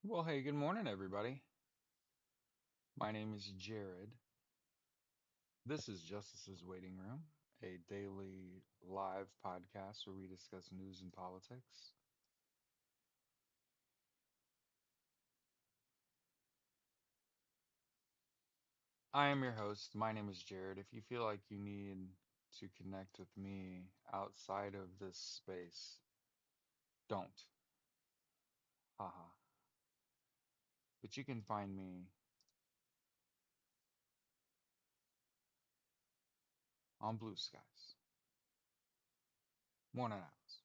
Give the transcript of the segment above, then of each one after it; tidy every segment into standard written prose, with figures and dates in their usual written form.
Well, hey, good morning, everybody. My name is Jared. This is Justice's Waiting Room, a daily live podcast where we discuss news and politics. I am your host. My name is Jared. If you feel like you need to connect with me outside of this space, don't. Haha. But you can find me on Blue Skies, morning hours.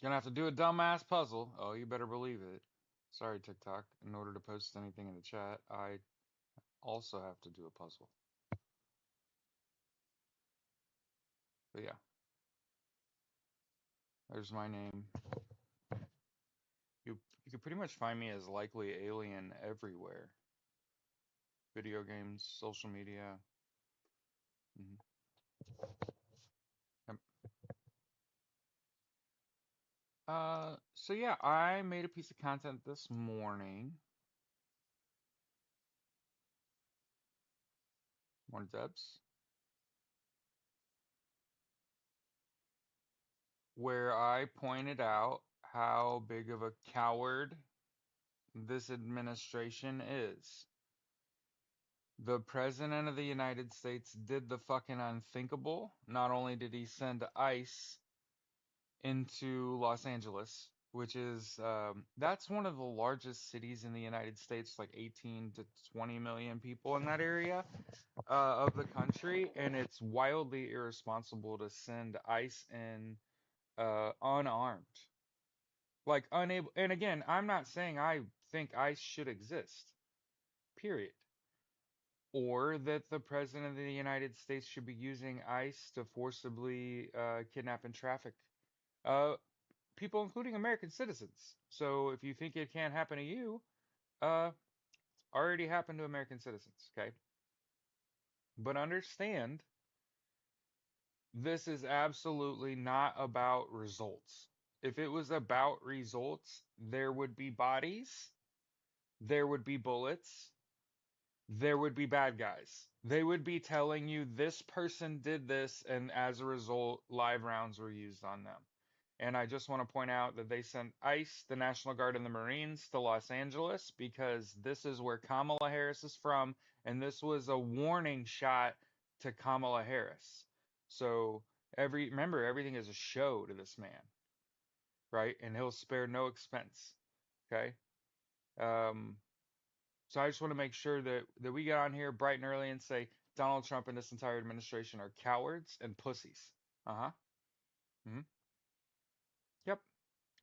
Gonna have to do a dumbass puzzle. Oh, you better believe it. Sorry, TikTok. In order to post anything in the chat, I also have to do a puzzle. But yeah, there's my name. You could pretty much find me as likely alien everywhere. Video games, social media. hmm Yep. So yeah, I made a piece of content this morning. Morning, Debs, where I pointed out how big of a coward this administration is. The President of the United States did the fucking unthinkable. Not only did he send ICE into Los Angeles, which is that's one of the largest cities in the United States, like 18 to 20 million people in that area of the country, and it's wildly irresponsible to send ICE in unarmed, like unable. And again, I'm not saying I think ICE should exist, period, or that the President of the United States should be using ICE to forcibly kidnap and traffic. Uh, People, including American citizens. So if you think it can't happen to you, uh, already happened to American citizens, okay? But understand, this is absolutely not about results. If it was about results, there would be bodies, there would be bullets, there would be bad guys. They would be telling you this person did this, and as a result, live rounds were used on them. And I just want to point out that they sent ICE, the National Guard, and the Marines to Los Angeles because this is where Kamala Harris is from, and this was a warning shot to Kamala Harris. So remember, everything is a show to this man, right? And he'll spare no expense. Okay. Um, so I just want to make sure that we get on here bright and early and say Donald Trump and this entire administration are cowards and pussies. Uh-huh. hmm Yep.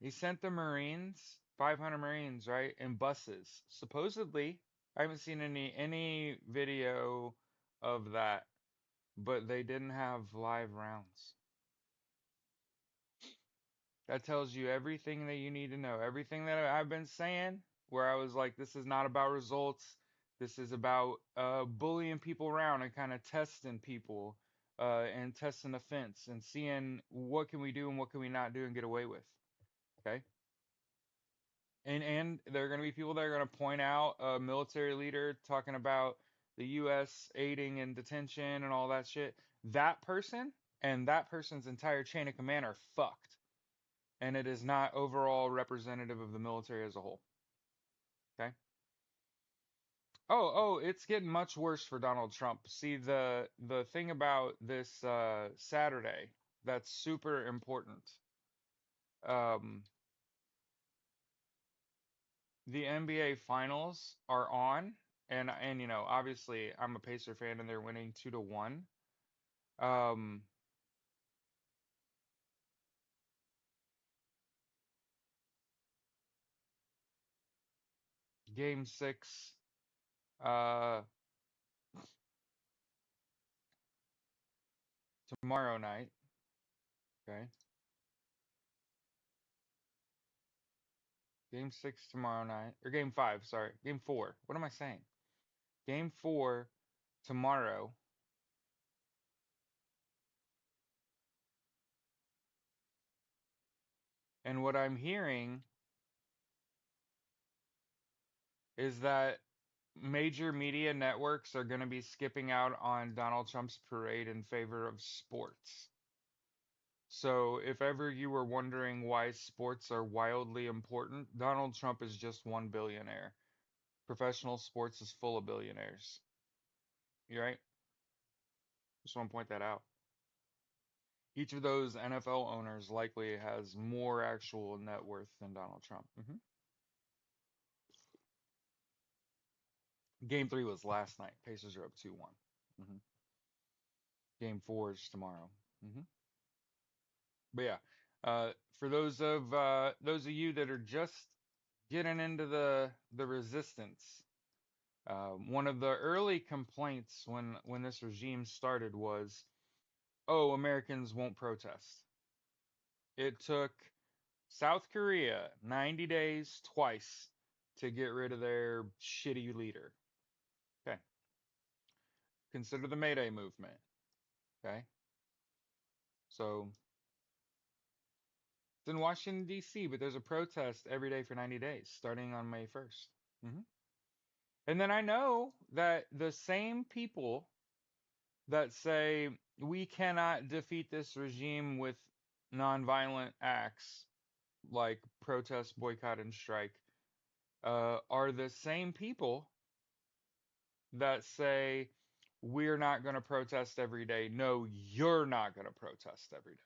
He sent the Marines, 500 Marines, right, in buses. Supposedly, I haven't seen any video of that, but they didn't have live rounds. That tells you everything that you need to know. Everything that I've been saying, where I was like, this is not about results. This is about bullying people around and kind of testing people and testing the fence and seeing what can we do and what can we not do and get away with. Okay? And there are going to be people that are going to point out a military leader talking about the U.S. aiding in detention and all that shit. That person and that person's entire chain of command are fucked. And it is not overall representative of the military as a whole. Okay? It's getting much worse for Donald Trump. See, the thing about this Saturday that's super important. Um, the NBA finals are on, and obviously I'm a Pacer fan and they're winning 2-1. Um, Game 6 uh tomorrow night. Okay. Game six tomorrow night. Or game five, sorry. Game four. What am I saying? Game four tomorrow. And what I'm hearing is that major media networks are going to be skipping out on Donald Trump's parade in favor of sports. So, if ever you were wondering why sports are wildly important, Donald Trump is just one billionaire. Professional sports is full of billionaires. You right? Just want to point that out. Each of those NFL owners likely has more actual net worth than Donald Trump. Game three was last night. Pacers are up 2-1. hmm Game four is tomorrow. hmm But yeah, for those of you that are just getting into the resistance, one of the early complaints when this regime started was, oh, Americans won't protest. It took South Korea 90 days twice to get rid of their shitty leader. Okay, consider the Mayday movement. Okay, so it's in Washington D.C., but there's a protest every day for 90 days, starting on May 1st. And then I know that the same people that say we cannot defeat this regime with nonviolent acts like protest, boycott, and strike are the same people that say we're not going to protest every day. No, you're not going to protest every day.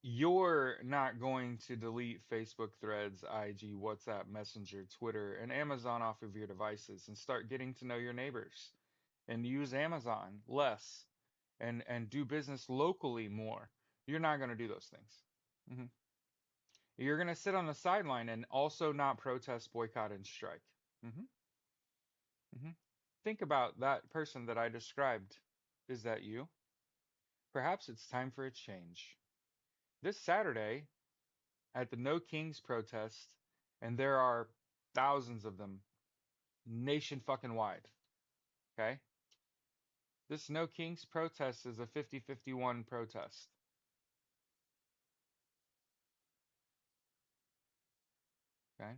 You're not going to delete Facebook threads, IG, WhatsApp, Messenger, Twitter, and Amazon off of your devices and start getting to know your neighbors and use Amazon less and do business locally more. You're not going to do those things. hmm You're going to sit on the sideline and also not protest, boycott, and strike. hmm hmm Think about that person that I described. Is that you? Perhaps it's time for a change. This Saturday, at the No Kings protest, and there are thousands of them nation fucking wide. Okay? This No Kings protest is a 50-51 protest. Okay?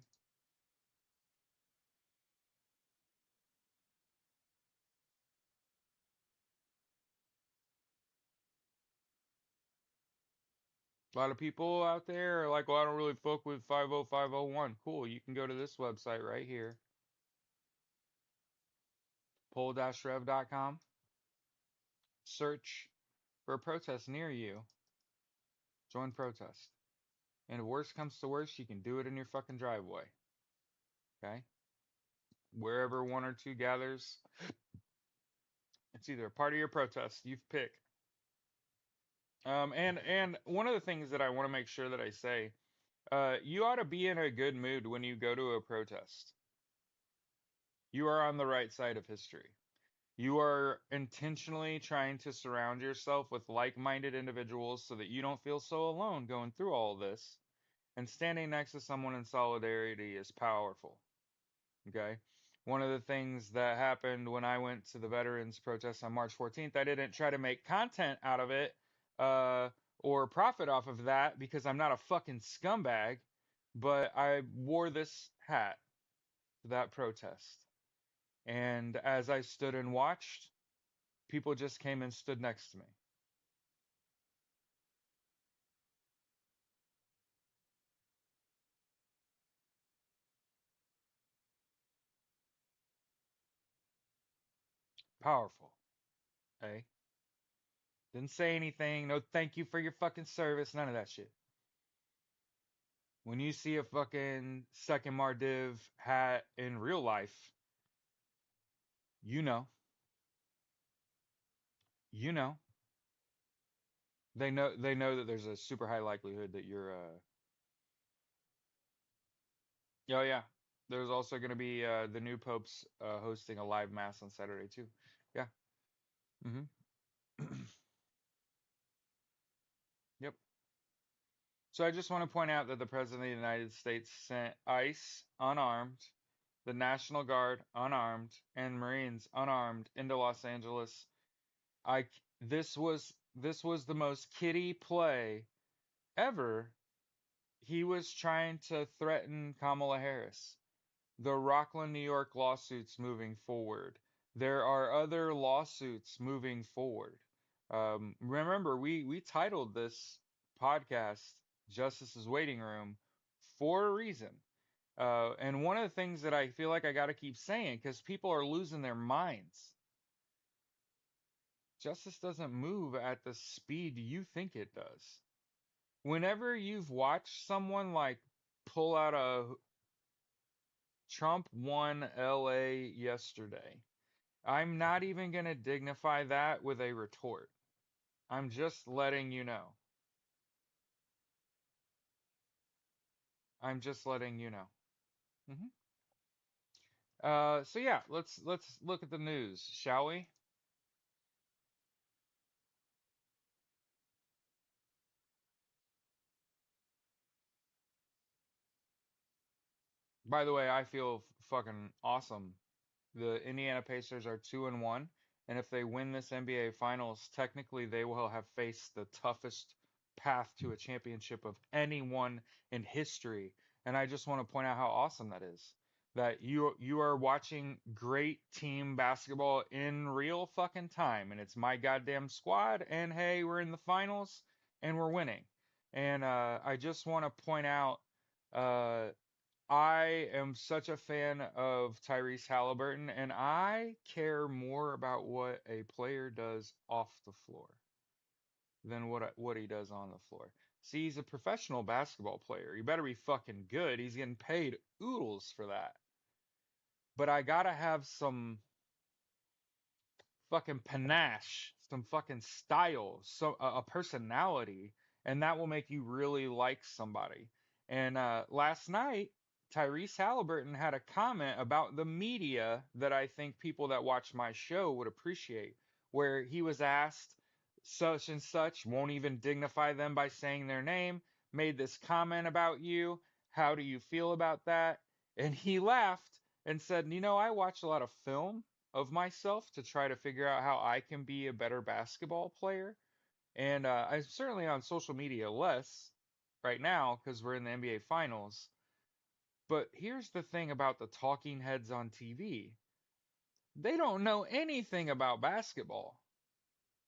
A lot of people out there are like, well, I don't really fuck with 50501. Cool. You can go to this website right here, poll-rev.com, search for a protest near you, join protest. And if worst comes to worst, you can do it in your fucking driveway. Okay? Wherever one or two gathers, it's either a party or protest. You pick. And one of the things that I want to make sure that I say, you ought to be in a good mood when you go to a protest. You are on the right side of history. You are intentionally trying to surround yourself with like-minded individuals so that you don't feel so alone going through all of this. And standing next to someone in solidarity is powerful. Okay. One of the things that happened when I went to the veterans protest on March 14th, I didn't try to make content out of it uh, or profit off of that because I'm not a fucking scumbag, but I wore this hat to that protest. And as I stood and watched, people just came and stood next to me. Powerful. Okay. Didn't say anything. No thank you for your fucking service. None of that shit. When you see a fucking second Mardiv hat in real life, you know. You know. They know that there's a super high likelihood that you're oh yeah. There's also going to be the new Pope's hosting a live mass on Saturday too. Yeah. Mm-hmm. Yep. So I just want to point out that the President of the United States sent ICE unarmed, the National Guard unarmed, and Marines unarmed into Los Angeles. I this was the most kiddie play ever. He was trying to threaten Kamala Harris. The Rockland, New York lawsuits moving forward. There are other lawsuits moving forward. Remember, we titled this podcast Justice's Waiting Room for a reason. And one of the things that I feel like I got to keep saying, because people are losing their minds, justice doesn't move at the speed you think it does. Whenever you've watched someone like pull out a Trump won LA yesterday, I'm not even going to dignify that with a retort. I'm just letting you know. I'm just letting you know. hmm so yeah, let's look at the news, shall we? By the way, I feel fucking awesome. The Indiana Pacers are 2-1, and if they win this NBA Finals, technically they will have faced the toughest path to a championship of anyone in history. And I just want to point out how awesome that is. That you are watching great team basketball in real fucking time, and it's my goddamn squad. And hey, we're in the finals and we're winning. And I just want to point out uh, I am such a fan of Tyrese Halliburton, and I care more about what a player does off the floor than what he does on the floor. See, he's a professional basketball player. He better be fucking good. He's getting paid oodles for that. But I gotta have some fucking panache, some fucking style, so a personality, and that will make you really like somebody. And last night, Tyrese Halliburton had a comment about the media that I think people that watch my show would appreciate, where he was asked such and such, won't even dignify them by saying their name, made this comment about you. How do you feel about that? And he laughed and said, I watch a lot of film of myself to try to figure out how I can be a better basketball player. And I'm certainly on social media less right now because we're in the NBA Finals. But here's the thing about the talking heads on TV, they don't know anything about basketball.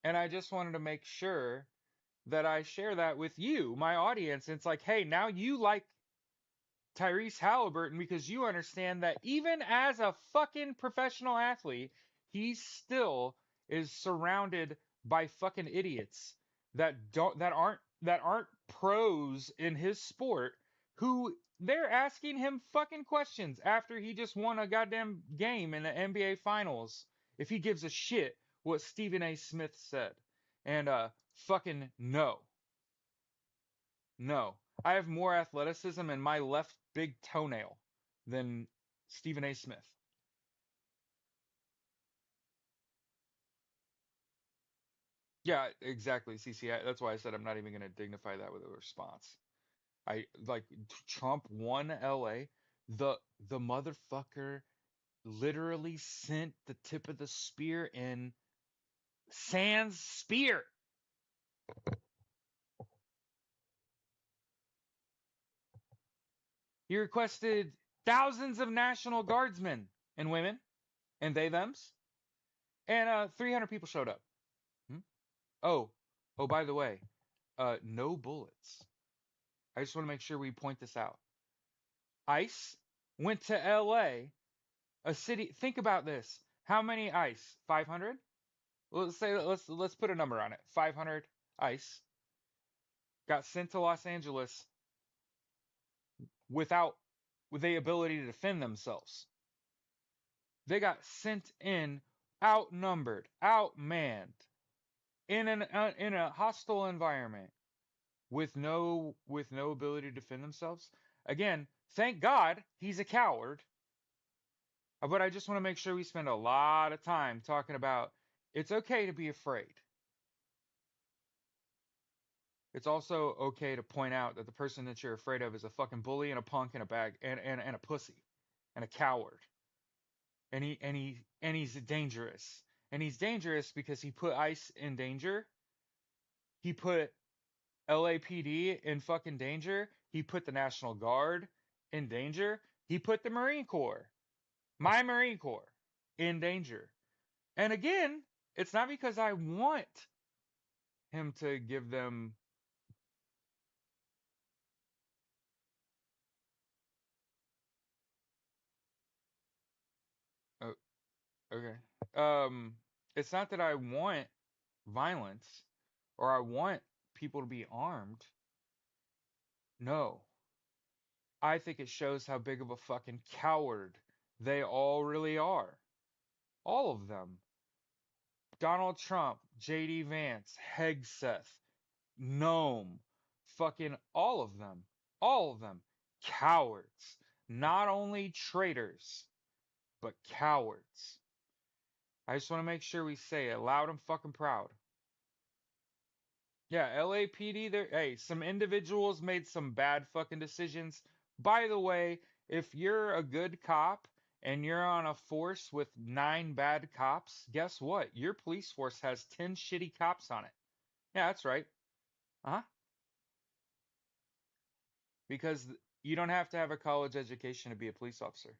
And I just wanted to make sure that I share that with you, my audience. It's like, hey, now you like Tyrese Halliburton because you understand that even as a fucking professional athlete, he still is surrounded by fucking idiots that aren't pros in his sport who they're asking him fucking questions after he just won a goddamn game in the NBA finals if he gives a shit what Stephen A. Smith said. And fucking no. No, I have more athleticism in my left big toenail than Stephen A. Smith. Yeah, exactly, CC. That's why I said I'm not even going to dignify that with a response. I like Trump won LA. The motherfucker literally sent the tip of the spear in sans spear. He requested thousands of National Guardsmen and women and they thems, and 300 people showed up. Hmm? Oh, oh, by the way, no bullets. I just want to make sure we point this out. ICE went to LA, a city. Think about this. How many ICE? 500? Let's say let's put a number on it. 500 ICE got sent to Los Angeles without with the ability to defend themselves. They got sent in outnumbered, outmanned, in a hostile environment with no ability to defend themselves. Again, thank God he's a coward. But I just want to make sure we spend a lot of time talking about it's okay to be afraid. It's also okay to point out that the person that you're afraid of is a fucking bully and a punk and a bag and a pussy and a coward. And he's dangerous. And he's dangerous because he put ICE in danger. He put LAPD in fucking danger. He put the National Guard in danger. He put the Marine Corps, my Marine Corps, in danger. And again, it's not because I want him to give them. Oh, okay. Um, it's not that I want violence or I want people to be armed. No. I think it shows how big of a fucking coward they all really are. All of them. Donald Trump, JD Vance, Hegseth, Gnome, fucking all of them. All of them. Cowards. Not only traitors, but cowards. I just want to make sure we say it loud and fucking proud. Yeah, LAPD, there, hey, some individuals made some bad fucking decisions. By the way, if you're a good cop and you're on a force with 9 bad cops, guess what? Your police force has 10 shitty cops on it. Yeah, that's right. Uh-huh. Because you don't have to have a college education to be a police officer.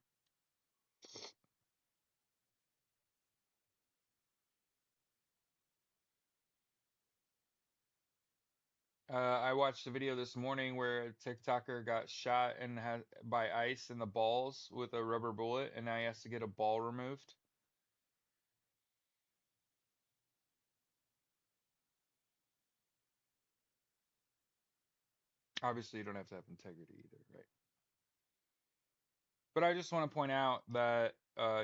I watched a video this morning where a TikToker got shot and had by ice in the balls with a rubber bullet, and now he has to get a ball removed. Obviously, you don't have to have integrity either, right? But I just want to point out that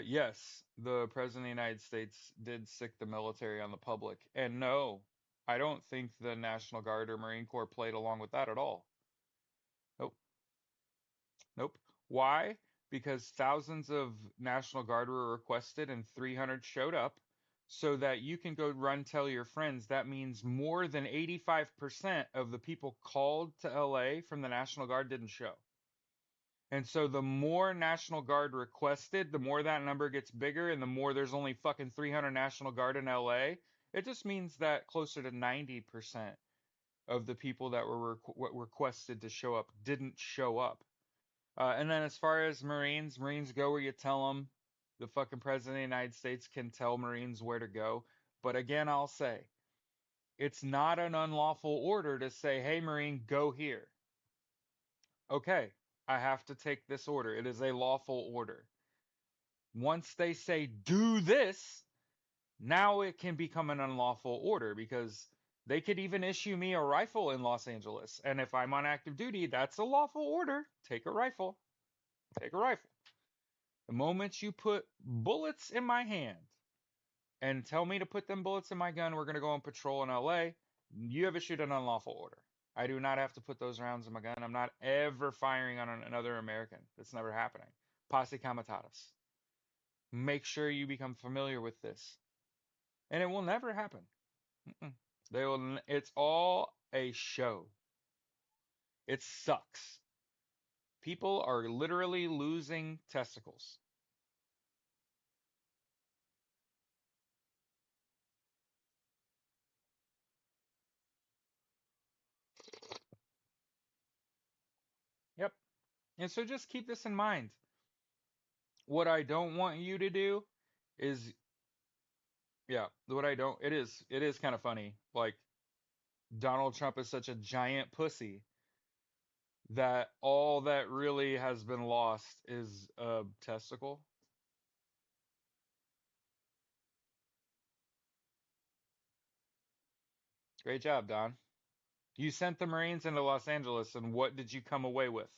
yes, the President of the United States did sick the military on the public. And no, I don't think the National Guard or Marine Corps played along with that at all. Nope. Nope. Why? Because thousands of National Guard were requested and 300 showed up so that you can go run tell your friends. That means more than 85% of the people called to LA from the National Guard didn't show. And so the more National Guard requested, the more that number gets bigger, and the more there's only fucking 300 National Guard in LA. It just means that closer to 90% of the people that were requested to show up didn't show up. And then as far as Marines, Marines go where you tell them. The fucking President of the United States can tell Marines where to go. But again, I'll say, it's not an unlawful order to say, hey, Marine, go here. Okay, I have to take this order. It is a lawful order. Once they say do this, now it can become an unlawful order because they could even issue me a rifle in Los Angeles. And if I'm on active duty, that's a lawful order. Take a rifle. Take a rifle. The moment you put bullets in my hand and tell me to put them bullets in my gun, we're going to go on patrol in LA. You have issued an unlawful order. I do not have to put those rounds in my gun. I'm not ever firing on another American. That's never happening. Posse comitatus. Make sure you become familiar with this. And it will never happen. Mm-mm. They will. It's all a show. It sucks. People are literally losing testicles. Yep. And so just keep this in mind. What I don't want you to do is, yeah, what I don't, it is kind of funny. Like, Donald Trump is such a giant pussy that all that really has been lost is a testicle. Great job, Don. You sent the Marines into Los Angeles, and what did you come away with?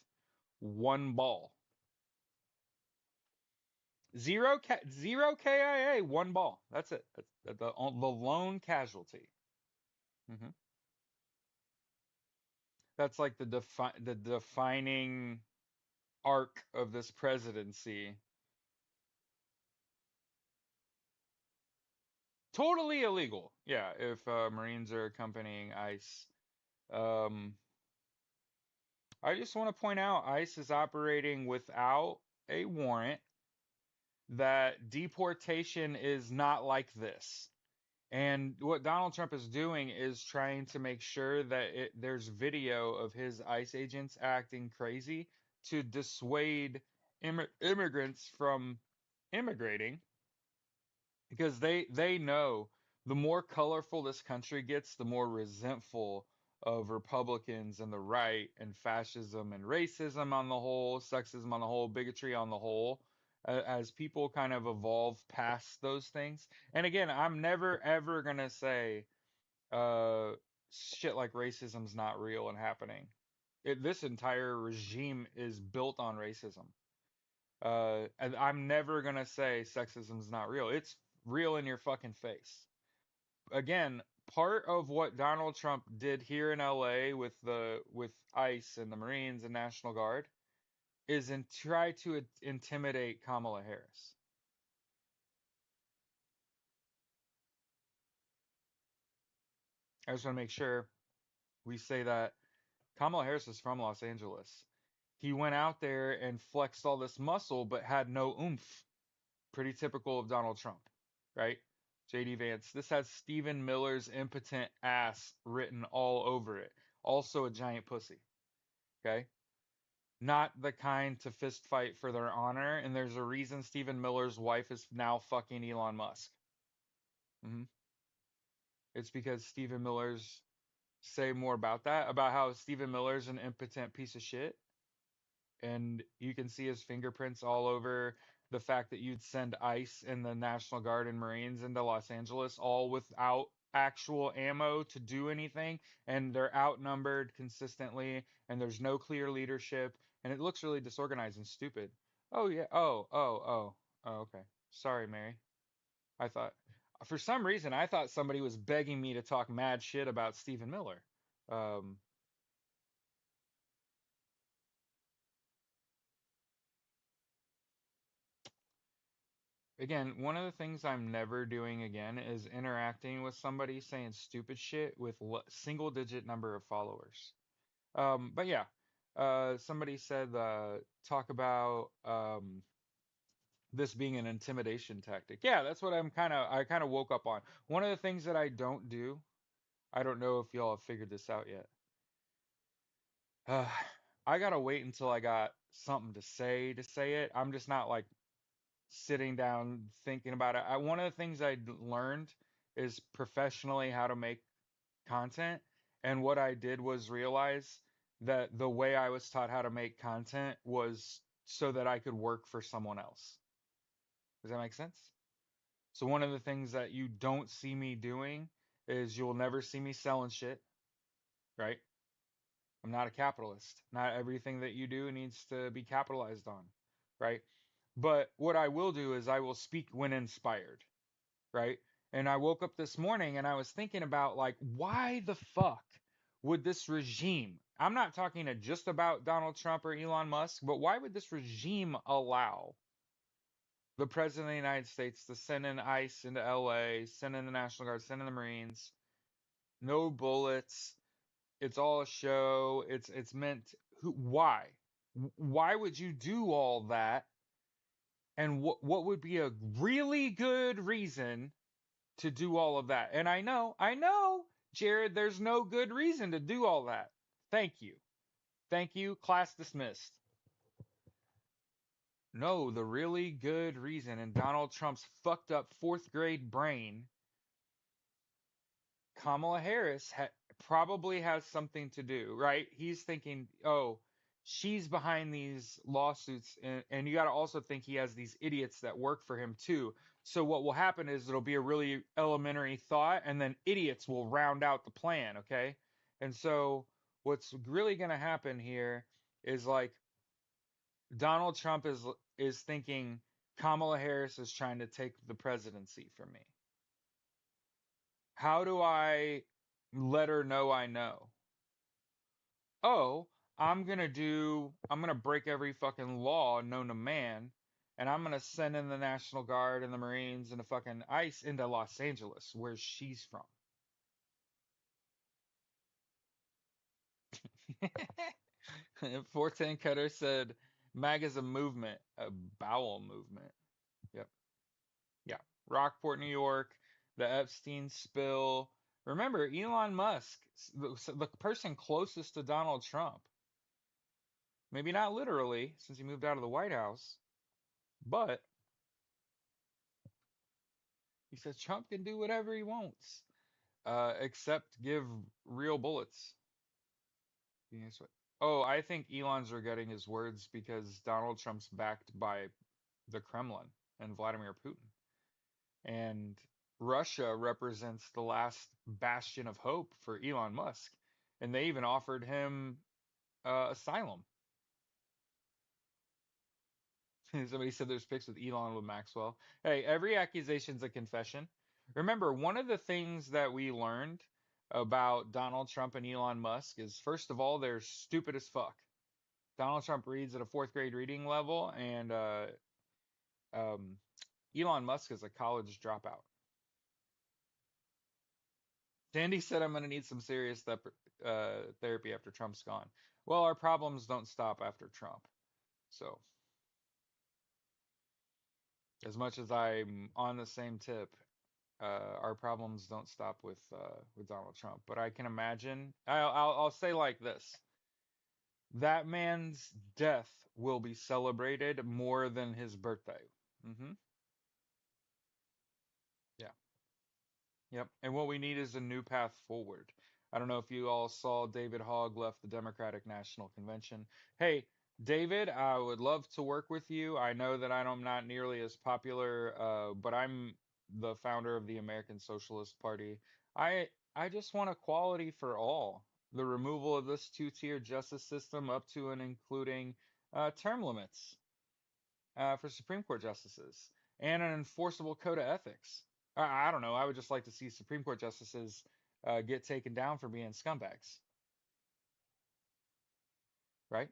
One ball. Zero KIA, one ball. That's it. That's the lone casualty. hmm That's like the defining. arc of this presidency. Totally illegal. Yeah, if Marines are accompanying ICE. Um, I just want to point out ICE is operating without a warrant, that deportation is not like this. And what Donald Trump is doing is trying to make sure that there's video of his ICE agents acting crazy to dissuade immigrants from immigrating, because they know the more colorful this country gets, the more resentful of Republicans and the right and fascism and racism on the whole, sexism on the whole, bigotry on the whole, as people kind of evolve past those things. And again, I'm never ever gonna say uh, shit like racism's not real and happening. This entire regime is built on racism. And I'm never gonna say sexism's not real. It's real in your fucking face. Again, part of what Donald Trump did here in LA with ICE and the Marines and National Guard is try to intimidate Kamala Harris. I just want to make sure we say that Kamala Harris is from Los Angeles. He went out there and flexed all this muscle, but had no oomph. Pretty typical of Donald Trump, right? JD Vance. This has Stephen Miller's impotent ass written all over it. Also a giant pussy. Okay? Not the kind to fist fight for their honor. And there's a reason Stephen Miller's wife is now fucking Elon Musk. Hmm. It's because Stephen Miller's, say more about that, about how Stephen Miller's an impotent piece of shit, and you can see his fingerprints all over the fact that you'd send ICE and the National Guard and Marines into Los Angeles all without actual ammo to do anything, and they're outnumbered consistently, and there's no clear leadership, and it looks really disorganized and stupid. Oh yeah. Oh, okay. Sorry, Mary. I thought, for some reason, I thought somebody was begging me to talk mad shit about Stephen Miller. Um, Again, one of the things I'm never doing again is interacting with somebody saying stupid shit with single digit number of followers. But yeah, somebody said talk about this being an intimidation tactic. Yeah, that's what I kind of woke up on. One of the things that I don't do, I don't know if y'all have figured this out yet. Uh, I gotta wait until I got something to say it. I'm just not like sitting down thinking about it. One of the things I learned is professionally how to make content. And what I did was realize that the way I was taught how to make content was so that I could work for someone else. Does that make sense? So one of the things that you don't see me doing is you'll never see me selling shit, right? I'm not a capitalist. Not everything that you do needs to be capitalized on, right? But what I will do is I will speak when inspired, right? And I woke up this morning and I was thinking about like, why the fuck would this regime, I'm not talking just about Donald Trump or Elon Musk, but why would this regime allow the president of the United States to send in ICE into LA, send in the National Guard, send in the Marines, no bullets, it's all a show, it's meant, why? Why would you do all that? And what would be a really good reason to do all of that? And I know, Jared, there's no good reason to do all that. Thank you. Thank you. Class dismissed. No, the really good reason in Donald Trump's fucked up fourth grade brain, Kamala Harris probably has something to do, right? He's thinking, oh, she's behind these lawsuits. And you got to also think he has these idiots that work for him, too. So what will happen is it'll be a really elementary thought, and then idiots will round out the plan, okay? And so what's really going to happen here is like Donald Trump is thinking Kamala Harris is trying to take the presidency from me. How do I let her know I know? Oh, I'm gonna break every fucking law known to man, and I'm gonna send in the National Guard and the Marines and the fucking ICE into Los Angeles, where she's from. 410 Cutter said, "MAGA's a movement, a bowel movement." Yep. Yeah. Rockport, New York, the Epstein spill. Remember, Elon Musk, the person closest to Donald Trump, maybe not literally, since he moved out of the White House, but he says Trump can do whatever he wants, except give real bullets. Yes, oh, I think Elon's regretting his words because Donald Trump's backed by the Kremlin and Vladimir Putin. And Russia represents the last bastion of hope for Elon Musk. And they even offered him asylum. Somebody said there's pics with Elon with Maxwell. Hey, every accusation's a confession. Remember, one of the things that we learned about Donald Trump and Elon Musk is, first of all, they're stupid as fuck. Donald Trump reads at a fourth grade reading level, and um, Elon Musk is a college dropout. Sandy said I'm going to need some serious therapy after Trump's gone. Well, our problems don't stop after Trump. So, as much as I'm on the same tip, our problems don't stop with Donald Trump. But I can imagine. I'll say like this: that man's death will be celebrated more than his birthday. Hmm. Yeah. Yep. And what we need is a new path forward. I don't know if you all saw David Hogg left the Democratic National Convention. Hey, David, I would love to work with you. I know that I'm not nearly as popular, but I'm the founder of the American Socialist Party. I just want equality for all. The removal of this two-tier justice system up to and including term limits for Supreme Court justices and an enforceable code of ethics. I don't know. I would just like to see Supreme Court justices get taken down for being scumbags, right?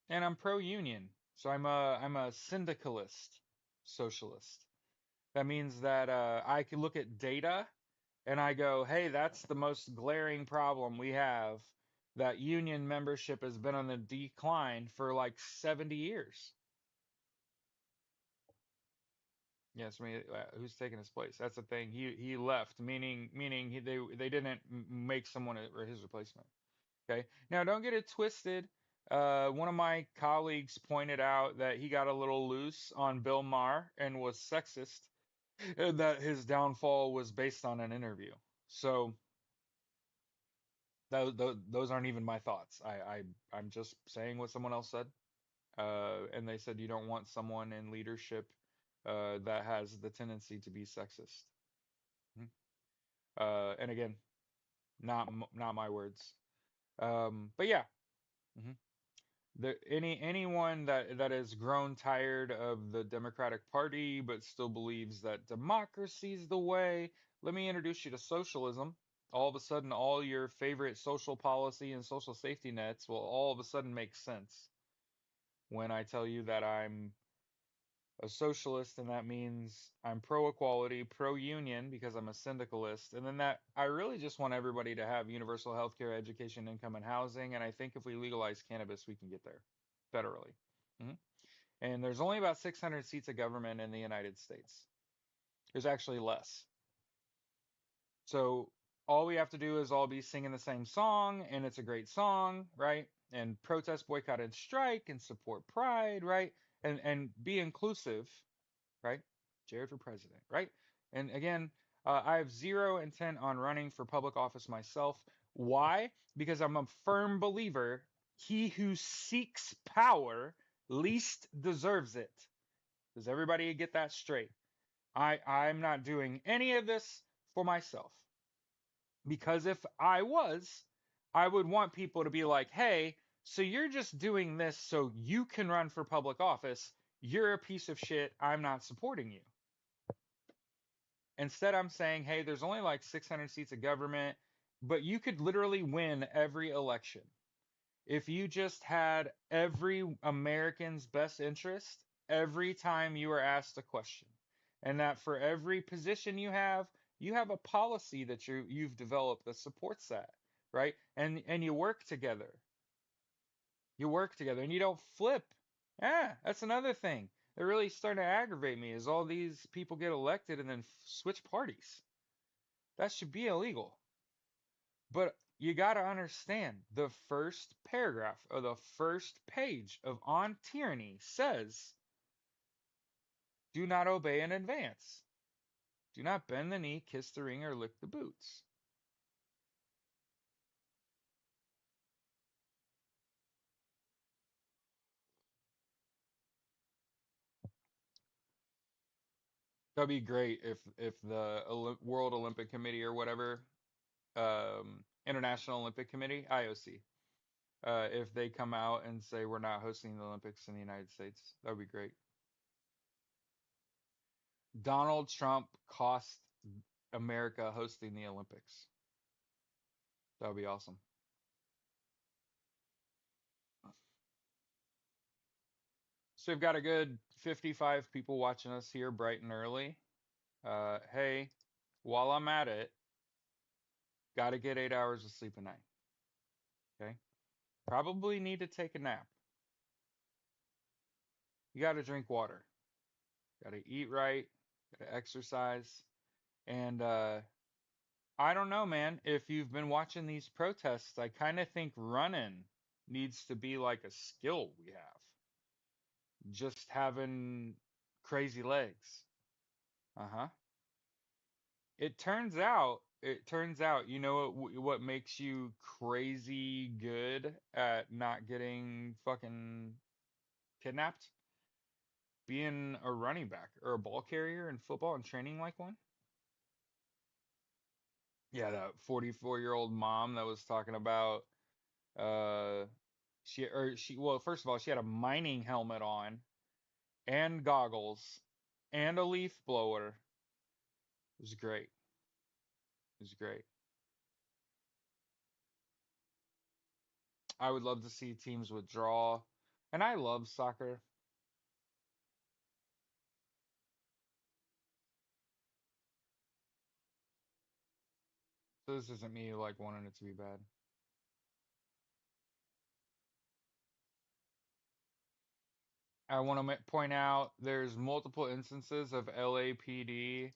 And I'm pro-union, so I'm a syndicalist socialist. That means that I can look at data and I go, hey, that's the most glaring problem we have. That union membership has been on the decline for like 70 years. Yes, I mean, who's taking his place? That's the thing. He left, meaning they didn't make someone or his replacement. Okay. Now, don't get it twisted. One of my colleagues pointed out that he got a little loose on Bill Maher and was sexist, and that his downfall was based on an interview. So those aren't even my thoughts. I'm just saying what someone else said. And they said you don't want someone in leadership that has the tendency to be sexist. Mhm. And again, not my words. But yeah, mhm. Anyone that has grown tired of the Democratic Party but still believes that democracy's the way, let me introduce you to socialism. All of a sudden, all your favorite social policy and social safety nets will all of a sudden make sense when I tell you that I'm a socialist, and that means I'm pro equality, pro union because I'm a syndicalist, and then that I really just want everybody to have universal health care, education, income, and housing. And I think if we legalize cannabis, we can get there federally. Mhm. And there's only about 600 seats of government in the United States. There's actually less. So all we have to do is all be singing the same song, and it's a great song, right? And protest, boycott, and strike, and support pride, right? And be inclusive, right? Jared for president, right? And again, I have zero intent on running for public office myself. Why? Because I'm a firm believer he who seeks power least deserves it. Does everybody get that straight? I'm not doing any of this for myself. Because if I was, I would want people to be like, hey, so you're just doing this so you can run for public office. You're a piece of shit. I'm not supporting you. Instead, I'm saying, hey, there's only like 600 seats of government. But you could literally win every election if you just had every American's best interest every time you are asked a question. And that for every position you have a policy that you've developed that supports that, right? And you work together. You work together and you don't flip. Yeah, that's another thing that really starting to aggravate me is all these people get elected and then switch parties. That should be illegal. But you got to understand the first paragraph or the first page of On Tyranny says, do not obey in advance. Do not bend the knee, kiss the ring, or lick the boots. That'd be great if the World Olympic Committee or whatever, International Olympic Committee, IOC, if they come out and say we're not hosting the Olympics in the United States, that would be great. Donald Trump cost America hosting the Olympics. That would be awesome. So we've got a good 55 people watching us here bright and early. Hey, while I'm at it, got to get 8 hours of sleep a night. Okay. Probably need to take a nap. You got to drink water. Got to eat right. Got to exercise. And I don't know, man. If you've been watching these protests, I kind of think running needs to be like a skill we have. Just having crazy legs. Uh-huh. It turns out, you know what makes you crazy good at not getting fucking kidnapped? Being a running back or a ball carrier in football and training like one. Yeah, that 44-year-old mom that was talking about uh well, first of all, she had a mining helmet on and goggles and a leaf blower. It was great. It was great. I would love to see teams withdraw. And I love soccer. So this isn't me like wanting it to be bad. I want to point out there's multiple instances of LAPD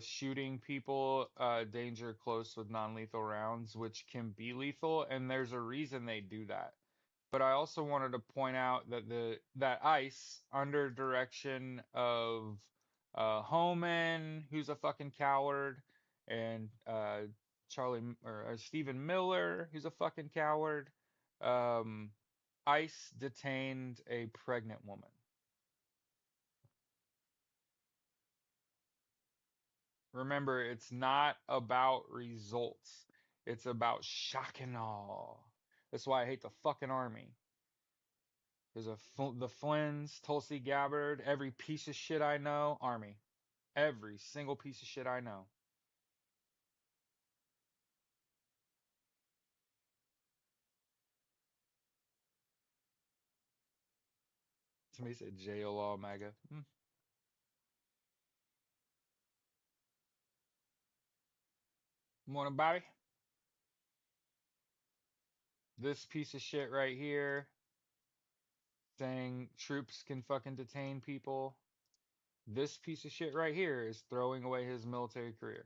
shooting people danger close with non-lethal rounds, which can be lethal, and there's a reason they do that. But I also wanted to point out that the that ICE, under direction of Homan, who's a fucking coward, and Charlie or Stephen Miller, who's a fucking coward, um, ICE detained a pregnant woman. Remember, it's not about results. It's about shock and awe. That's why I hate the fucking army. There's the Flynn's, Tulsi Gabbard, every piece of shit I know, army. Every single piece of shit I know. Somebody said jail law MAGA. Morning, Bobby. This piece of shit right here saying troops can fucking detain people. This piece of shit right here is throwing away his military career.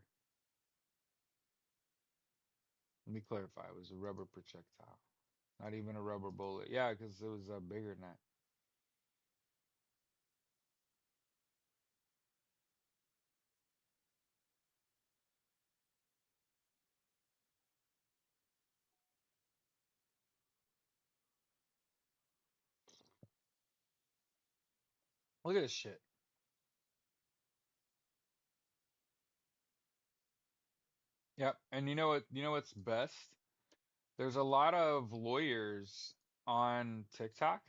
Let me clarify. It was a rubber projectile. Not even a rubber bullet. Yeah, because it was bigger than that. Look at this shit. Yep. And you know what's best? There's a lot of lawyers on TikTok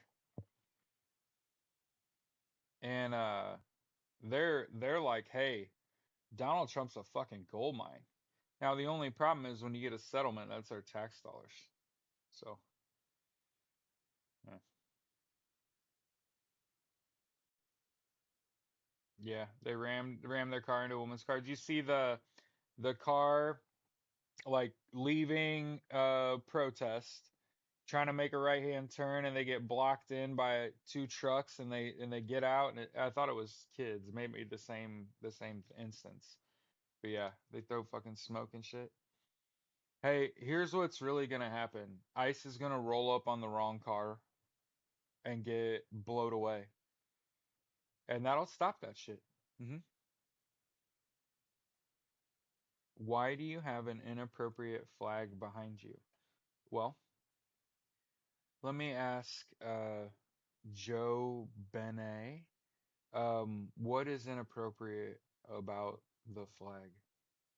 and they're like, "Hey, Donald Trump's a fucking gold mine. Now, the only problem is when you get a settlement, that's our tax dollars. So, yeah, yeah, they rammed their car into a woman's car. Did you see the car like leaving protest, trying to make a right-hand turn, and they get blocked in by two trucks, and they get out, and I thought it was kids, maybe the same instance. But yeah, they throw fucking smoke and shit. Hey, here's what's really gonna happen. ICE is gonna roll up on the wrong car and get blowed away, and that'll stop that shit. hmm Why do you have an inappropriate flag behind you? Well, let me ask Joe Benet. What is inappropriate about the flag?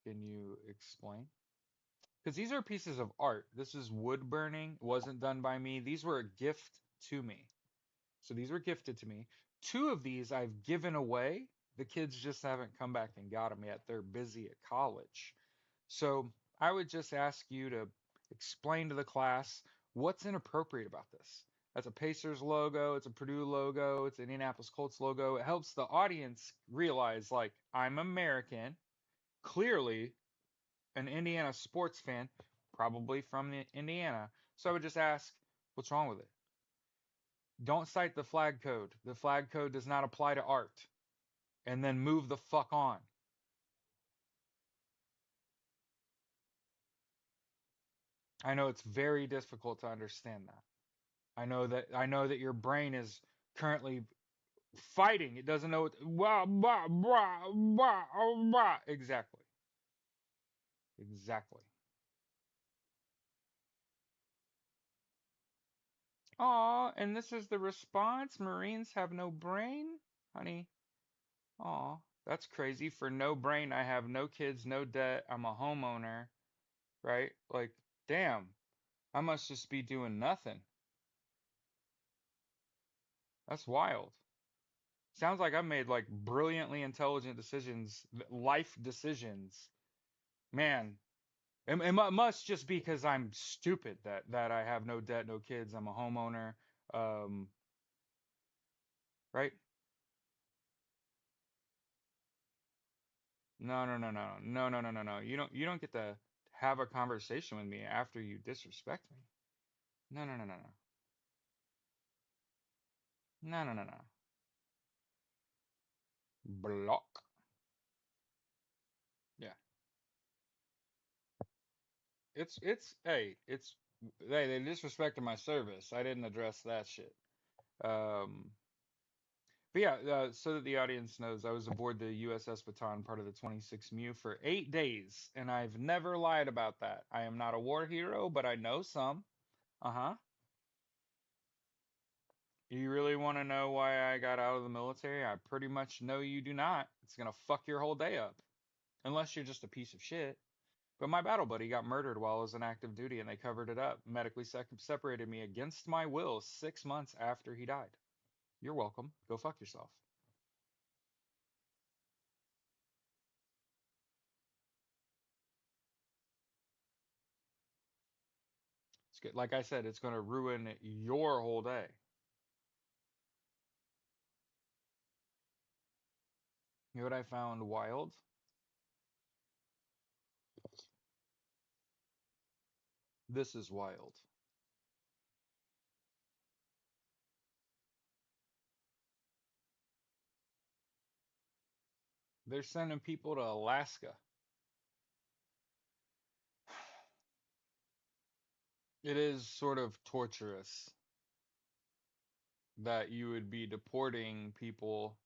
Can you explain? Because these are pieces of art. This is wood burning. It wasn't done by me. These were a gift to me. So these were gifted to me. Two of these I've given away. The kids just haven't come back and got them yet. They're busy at college. So I would just ask you to explain to the class what's inappropriate about this. That's a Pacers logo, it's a Purdue logo, it's an Indianapolis Colts logo. It helps the audience realize, like, I'm American, clearly an Indiana sports fan, probably from Indiana. So I would just ask, what's wrong with it? Don't cite the flag code. The flag code does not apply to art. And then move the fuck on. I know it's very difficult to understand that. I know that your brain is currently fighting. It doesn't know what exactly. Exactly. Aw, and this is the response. Marines have no brain? Honey, aw, that's crazy. For no brain, I have no kids, no debt. I'm a homeowner, right? Like, damn, I must just be doing nothing. That's wild. Sounds like I've made like brilliantly intelligent decisions, life decisions. Man, it must just be because I'm stupid that I have no debt, no kids. I'm a homeowner. Um, right? No, no, no, no, no, no, no, no, no. You don't get to have a conversation with me after you disrespect me. No, no, no, no, no, no, no, no, no. Block. Yeah, hey, they disrespected my service. I didn't address that shit. Um, But yeah, so that the audience knows, I was aboard the USS Baton, part of the 26 MEU, for 8 days, and I've never lied about that. I am not a war hero, but I know some. Uh-huh. You really want to know why I got out of the military? I pretty much know you do not. It's gonna fuck your whole day up, unless you're just a piece of shit. But my battle buddy got murdered while I was in active duty, and they covered it up. Medically separated me against my will 6 months after he died. You're welcome. Go fuck yourself. It's good. Like I said, it's gonna ruin your whole day. You know what I found wild? This is wild. They're sending people to Alaska. It is sort of torturous that you would be deporting people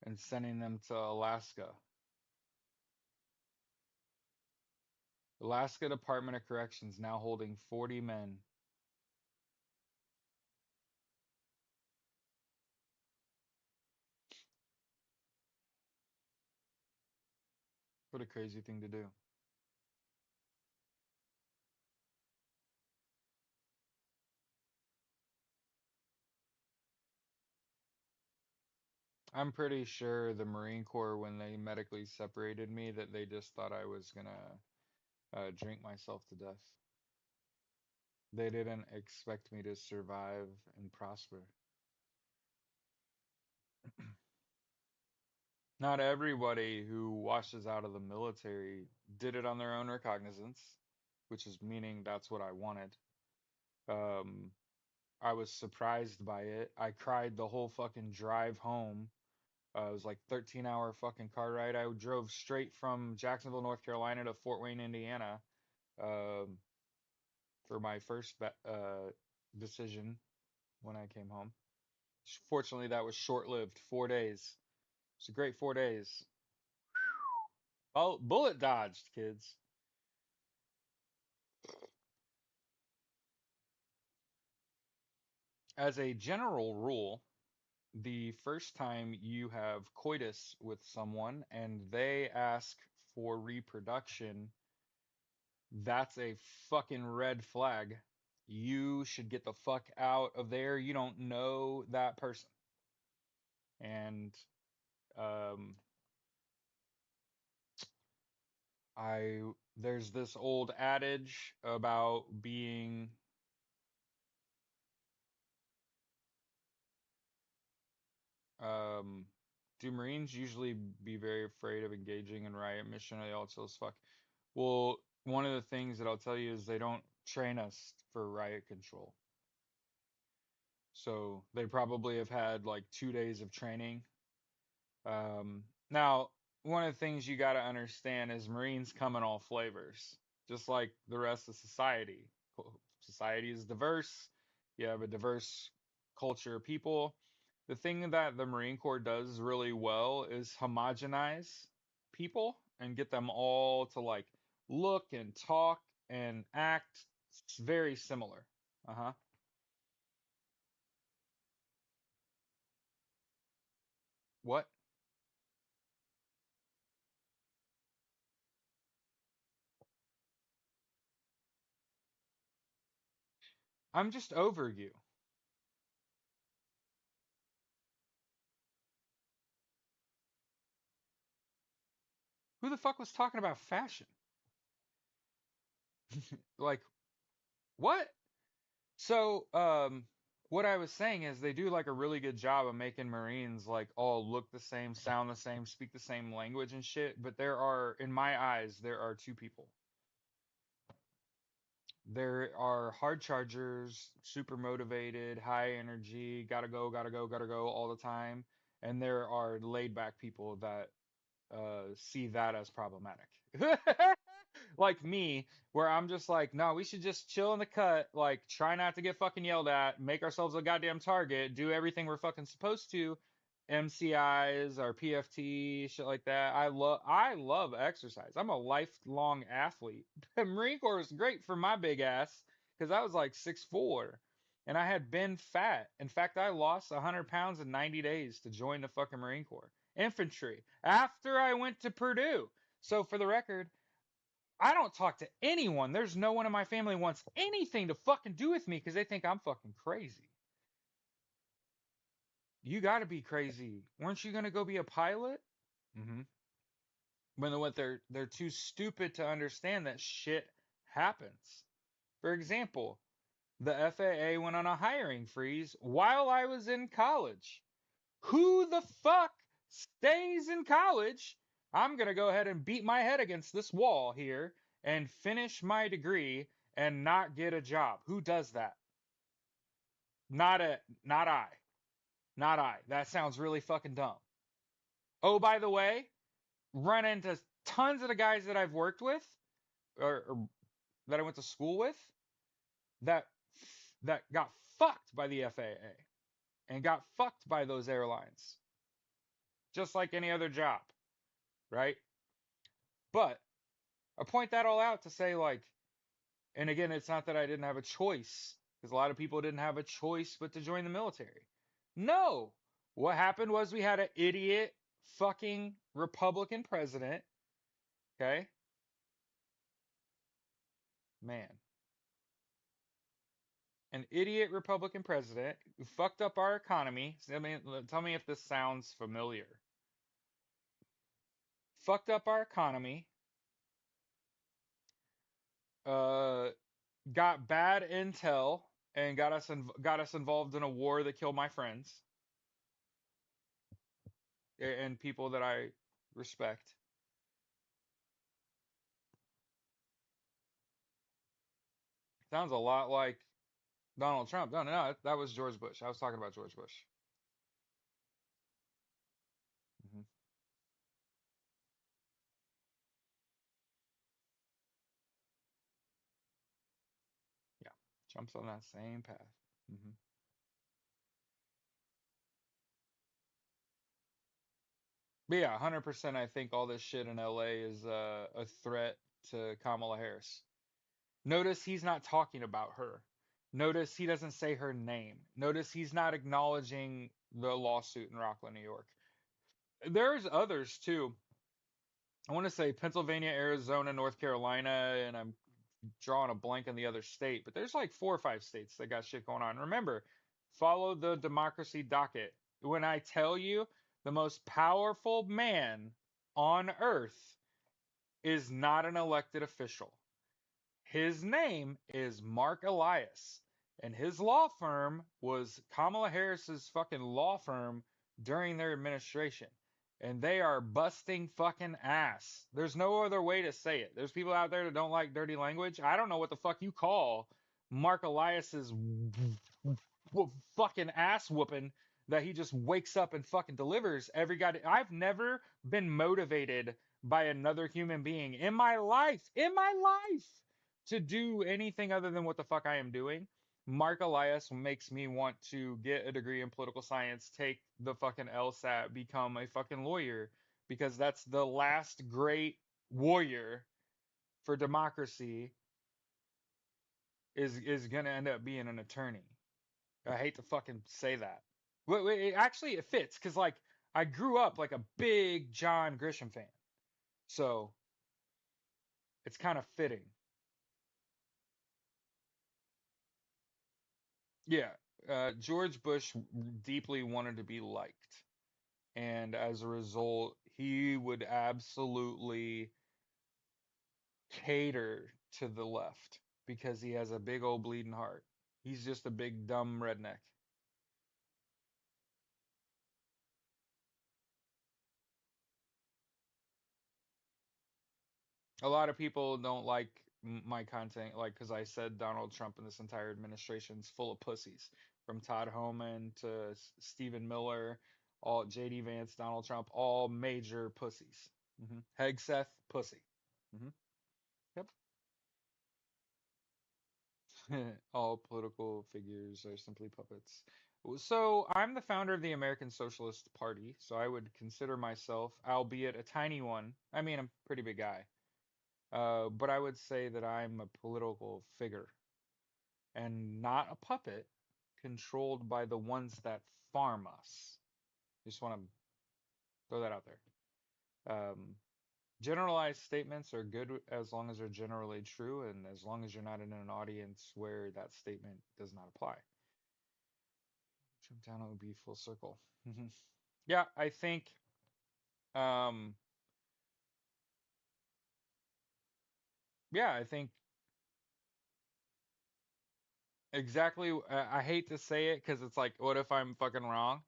and sending them to Alaska. Alaska Department of Corrections now holding 40 men. What a crazy thing to do. I'm pretty sure the Marine Corps, when they medically separated me, that they just thought I was gonna drink myself to death. They didn't expect me to survive and prosper. Not everybody who washes out of the military did it on their own recognizance, which is meaning that's what I wanted. Um, I was surprised by it. I cried the whole fucking drive home. It was like 13-hour fucking car ride. I drove straight from Jacksonville, North Carolina to Fort Wayne, Indiana, um, for my first decision when I came home. Fortunately, that was short-lived, 4 days. It's a great 4 days. Oh, bullet dodged, kids. As a general rule, the first time you have coitus with someone and they ask for reproduction, that's a fucking red flag. You should get the fuck out of there. You don't know that person. And um I there's this old adage about being um do Marines usually be very afraid of engaging in riot mission? Are they all chill as fuck? Well, one of the things that I'll tell you is they don't train us for riot control. So they probably have had like 2 days of training. Now, one of the things you got to understand is Marines come in all flavors, just like the rest of society. Society is diverse. You have a diverse culture of people. The thing that the Marine Corps does really well is homogenize people and get them all to like look and talk and act very similar. Uh-huh. What? I'm just over you. Who the fuck was talking about fashion? Like, what? So, what I was saying is they do like a really good job of making Marines like all look the same, sound the same, speak the same language and shit. But there are, in my eyes, there are two people. There are hard chargers, super motivated, high energy, gotta go, gotta go, gotta go all the time. And there are laid back people that see that as problematic. Like me, where I'm just like, no, we should just chill in the cut, like try not to get fucking yelled at, make ourselves a goddamn target, do everything we're fucking supposed to, MCIs or PFT, shit like that. I love exercise. I'm a lifelong athlete. Marine Corps was great for my big ass because I was like 6'4" and I had been fat. In fact, I lost 100 pounds in 90 days to join the fucking Marine Corps. Infantry after I went to Purdue. So for the record, I don't talk to anyone. There's no one in my family wants anything to fucking do with me because they think I'm fucking crazy. You got to be crazy. Weren't you gonna go be a pilot? Mm-hmm. When what they're too stupid to understand that shit happens. For example, the FAA went on a hiring freeze while I was in college. Who the fuck stays in college? I'm going to go ahead and beat my head against this wall here and finish my degree and not get a job. Who does that? Not I. Not I. That sounds really fucking dumb. Oh, by the way, run into tons of the guys that I've worked with or that I went to school with that that got fucked by the FAA and got fucked by those airlines, just like any other job, right? But I point that all out to say, like, and again, it's not that I didn't have a choice, because a lot of people didn't have a choice but to join the military. No. What happened was we had an idiot fucking Republican president. Okay. Man. An idiot Republican president who fucked up our economy. I mean, tell me if this sounds familiar. Fucked up our economy. Uh, got bad intel and got us involved in a war that killed my friends and people that I respect. Sounds a lot like Donald Trump. No, no, no, that was George Bush. I was talking about George Bush. Hmm. Yeah, Trump's on that same path. Hmm. But yeah, 100%. I think all this shit in LA is a threat to Kamala Harris. Notice he's not talking about her. Notice he doesn't say her name. Notice he's not acknowledging the lawsuit in Rockland, New York. There's others too. I want to say Pennsylvania, Arizona, North Carolina, and I'm drawing a blank on the other state, but there's like 4 or 5 states that got shit going on. Remember, follow the democracy docket. When I tell you the most powerful man on earth is not an elected official, his name is Mark Elias, and his law firm was Kamala Harris's fucking law firm during their administration. And they are busting fucking ass. There's no other way to say it. There's people out there that don't like dirty language. I don't know what the fuck you call Mark Elias's fucking ass whooping that he just wakes up and fucking delivers every god. I've never been motivated by another human being in my life, to do anything other than what the fuck I am doing. Mark Elias makes me want to get a degree in political science, take the fucking LSAT, become a fucking lawyer, because that's the last great warrior for democracy is gonna end up being an attorney. I hate to fucking say that. Actually, it fits because like I grew up like a big John Grisham fan, so it's kind of fitting. Yeah, George Bush deeply wanted to be liked, and as a result, he would absolutely cater to the left because he has a big old bleeding heart. He's just a big dumb redneck. A lot of people don't like my content, like because I said Donald Trump and this entire administration's full of pussies, from Todd Homan to Stephen Miller, all JD Vance, Donald Trump, all major pussies. Hegseth, pussy. Hmm. Yep. All political figures are simply puppets. So I'm the founder of the American Socialist Party, so I would consider myself, albeit a tiny one. I mean, I'm a pretty big guy. But I would say that I'm a political figure and not a puppet controlled by the ones that farm us. Just want to throw that out there. Generalized statements are good as long as they're generally true and as long as you're not in an audience where that statement does not apply. Jump down, it would be full circle. Yeah, I think um yeah, I think exactly. I hate to say it because it's like, what if I'm fucking wrong?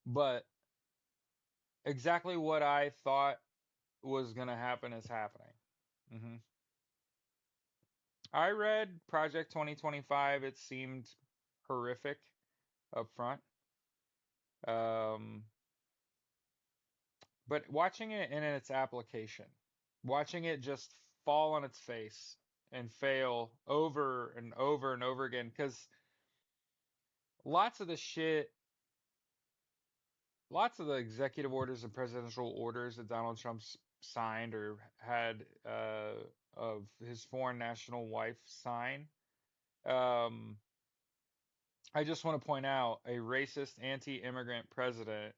But exactly what I thought was gonna happen is happening. Hmm. I read Project 2025. It seemed horrific up front. Um, but watching it in its application, watching it just fall on its face and fail over and over and over again, because lots of the shit, lots of the executive orders and presidential orders that Donald Trump signed or had of his foreign national wife sign. Um, I just want to point out a racist anti-immigrant president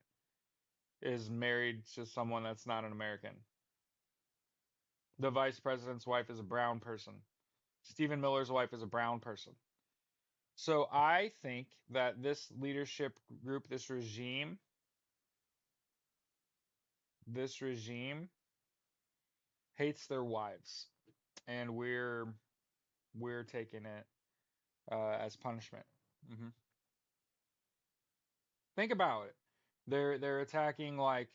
is married to someone that's not an American. The vice president's wife is a brown person. Stephen Miller's wife is a brown person. So I think that this leadership group, this regime hates their wives, and we're taking it as punishment. Hmm. Think about it. They're attacking like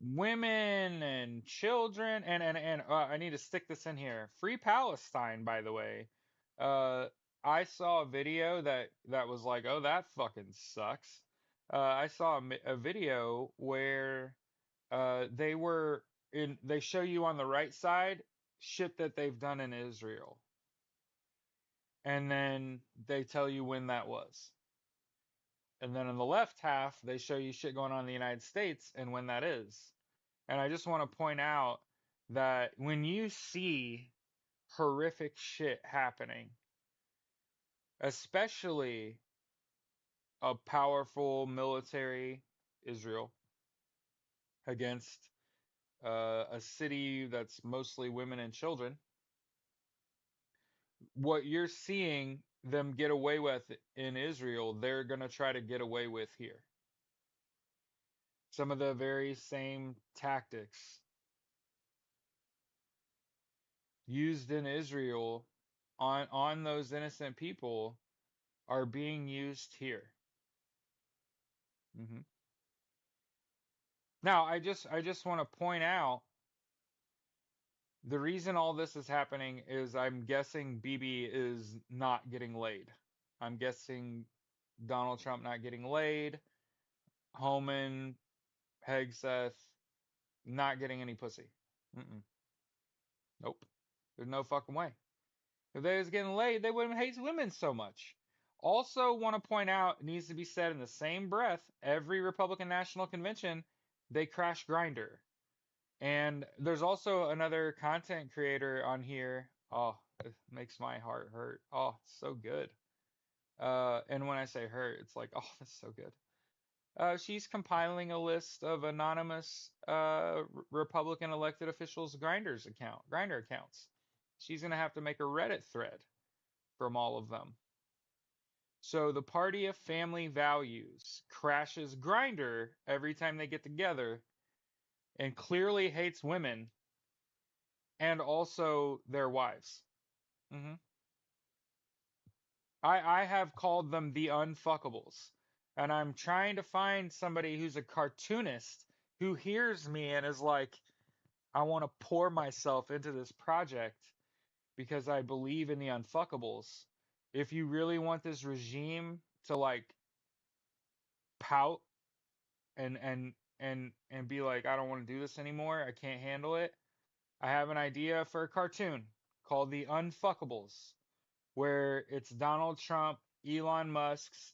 women and children, and I need to stick this in here. Free Palestine, by the way. Uh, I saw a video that was like, oh, that fucking sucks. I saw a video where they show you on the right side shit that they've done in Israel, and then they tell you when that was. And then on the left half, they show you shit going on in the United States and when that is. And I just want to point out that when you see horrific shit happening, especially a powerful military Israel against a city that's mostly women and children, what you're seeing them get away with in Israel, they're going to try to get away with here. Some of the very same tactics used in Israel on those innocent people are being used here. Hmm. Now, I just want to point out the reason all this is happening is I'm guessing Bibi is not getting laid. I'm guessing Donald Trump not getting laid, Homan, Hegseth not getting any pussy. Mm-mm. Nope. There's no fucking way. If they was getting laid, they wouldn't hate women so much. Also, want to point out, it needs to be said in the same breath, every Republican National Convention, they crash Grindr. And there's also another content creator on here. Oh, it makes my heart hurt. Oh, it's so good. And when I say hurt, it's like, oh, that's so good. She's compiling a list of anonymous Republican elected officials' Grindr accounts. She's gonna have to make a Reddit thread from all of them. So the Party of Family Values crashes Grindr every time they get together and clearly hates women and also their wives. Hmm. I have called them the unfuckables. And I'm trying to find somebody who's a cartoonist who hears me and is like, I want to pour myself into this project because I believe in the unfuckables. If you really want this regime to like pout and be like, I don't want to do this anymore, I can't handle it, I have an idea for a cartoon called The Unfuckables, where it's Donald Trump, Elon Musk's,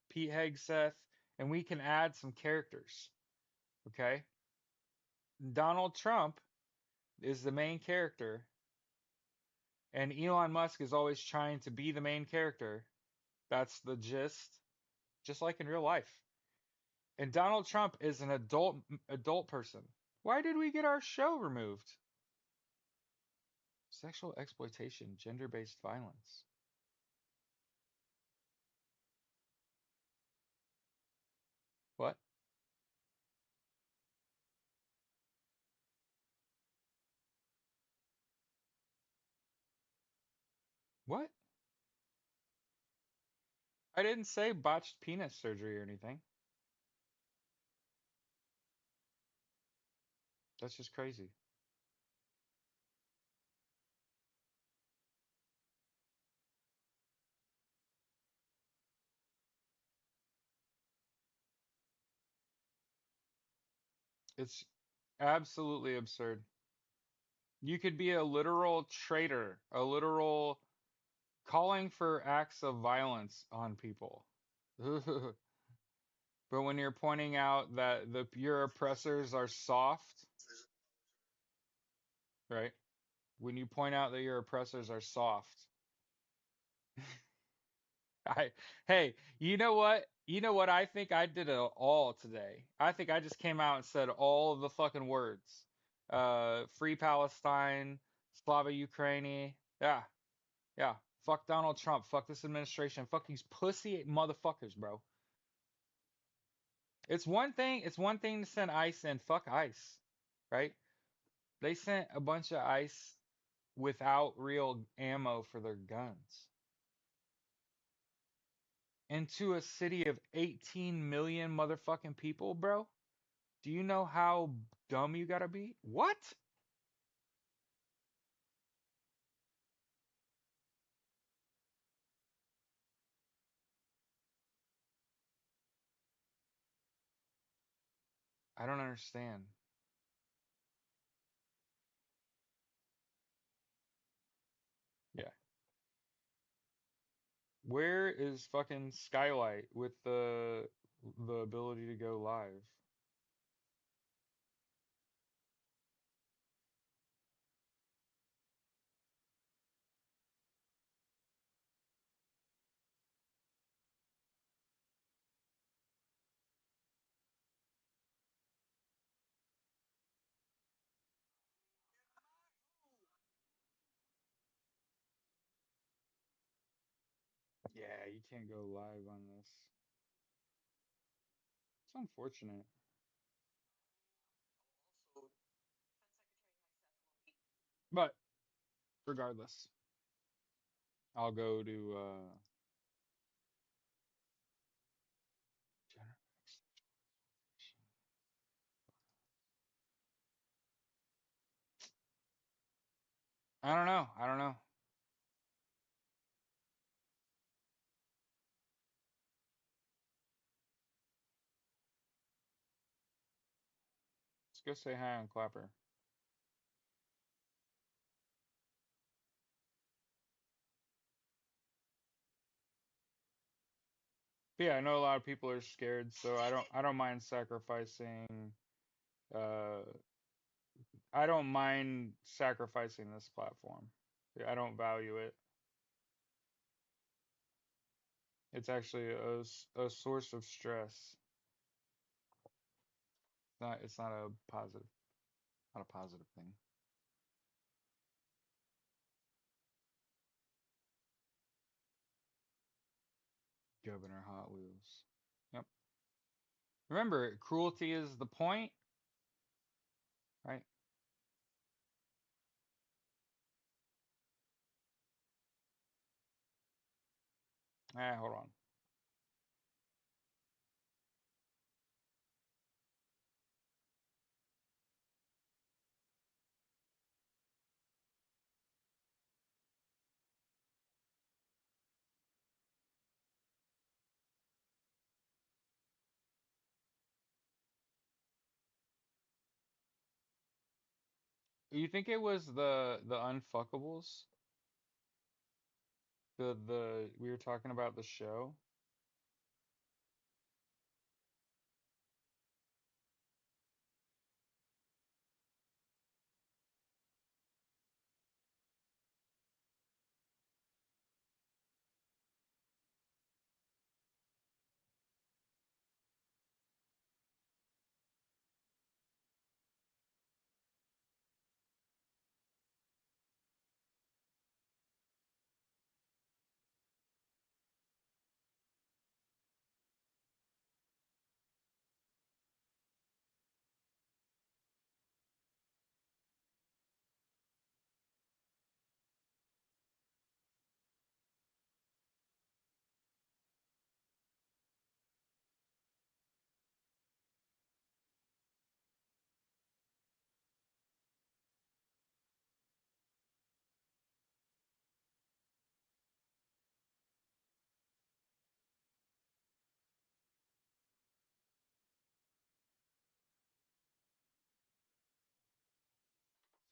Pete Hegseth, and we can add some characters. Okay? Donald Trump is the main character, and Elon Musk is always trying to be the main character. That's the gist, just like in real life. And Donald Trump is an adult person. Why did we get our show removed? Sexual exploitation, gender-based violence. What? What? I didn't say botched penis surgery or anything. That's just crazy. It's absolutely absurd. You could be a literal traitor, a literal calling for acts of violence on people. But when you're pointing out that your oppressors are soft, right? When you point out that your oppressors are soft, I hey, you know what? You know what? I think I did it all today. I think I just came out and said all of the fucking words. Free Palestine, Slava Ukraini. Yeah, yeah. Fuck Donald Trump. Fuck this administration. Fuck these pussy motherfuckers, bro. It's one thing to send ICE in. Fuck ICE, right? They sent a bunch of ICE without real ammo for their guns into a city of 18 million motherfucking people, bro. Do you know how dumb you gotta be? What? I don't understand. Yeah. Where is fucking Skylight with the ability to go live? Yeah, you can't go live on this. It's unfortunate. But regardless, I'll go to gener- I don't know. I don't know. Let's go say hi on Clapper. But yeah, I know a lot of people are scared, so I don't mind sacrificing uh I don't mind sacrificing this platform. Yeah, I don't value it. It's actually a source of stress. It's not a positive, not a positive thing. Governor Hot Wheels. Yep. Remember, cruelty is the point, right? Hold on. You think it was the unfuckables? The we were talking about the show.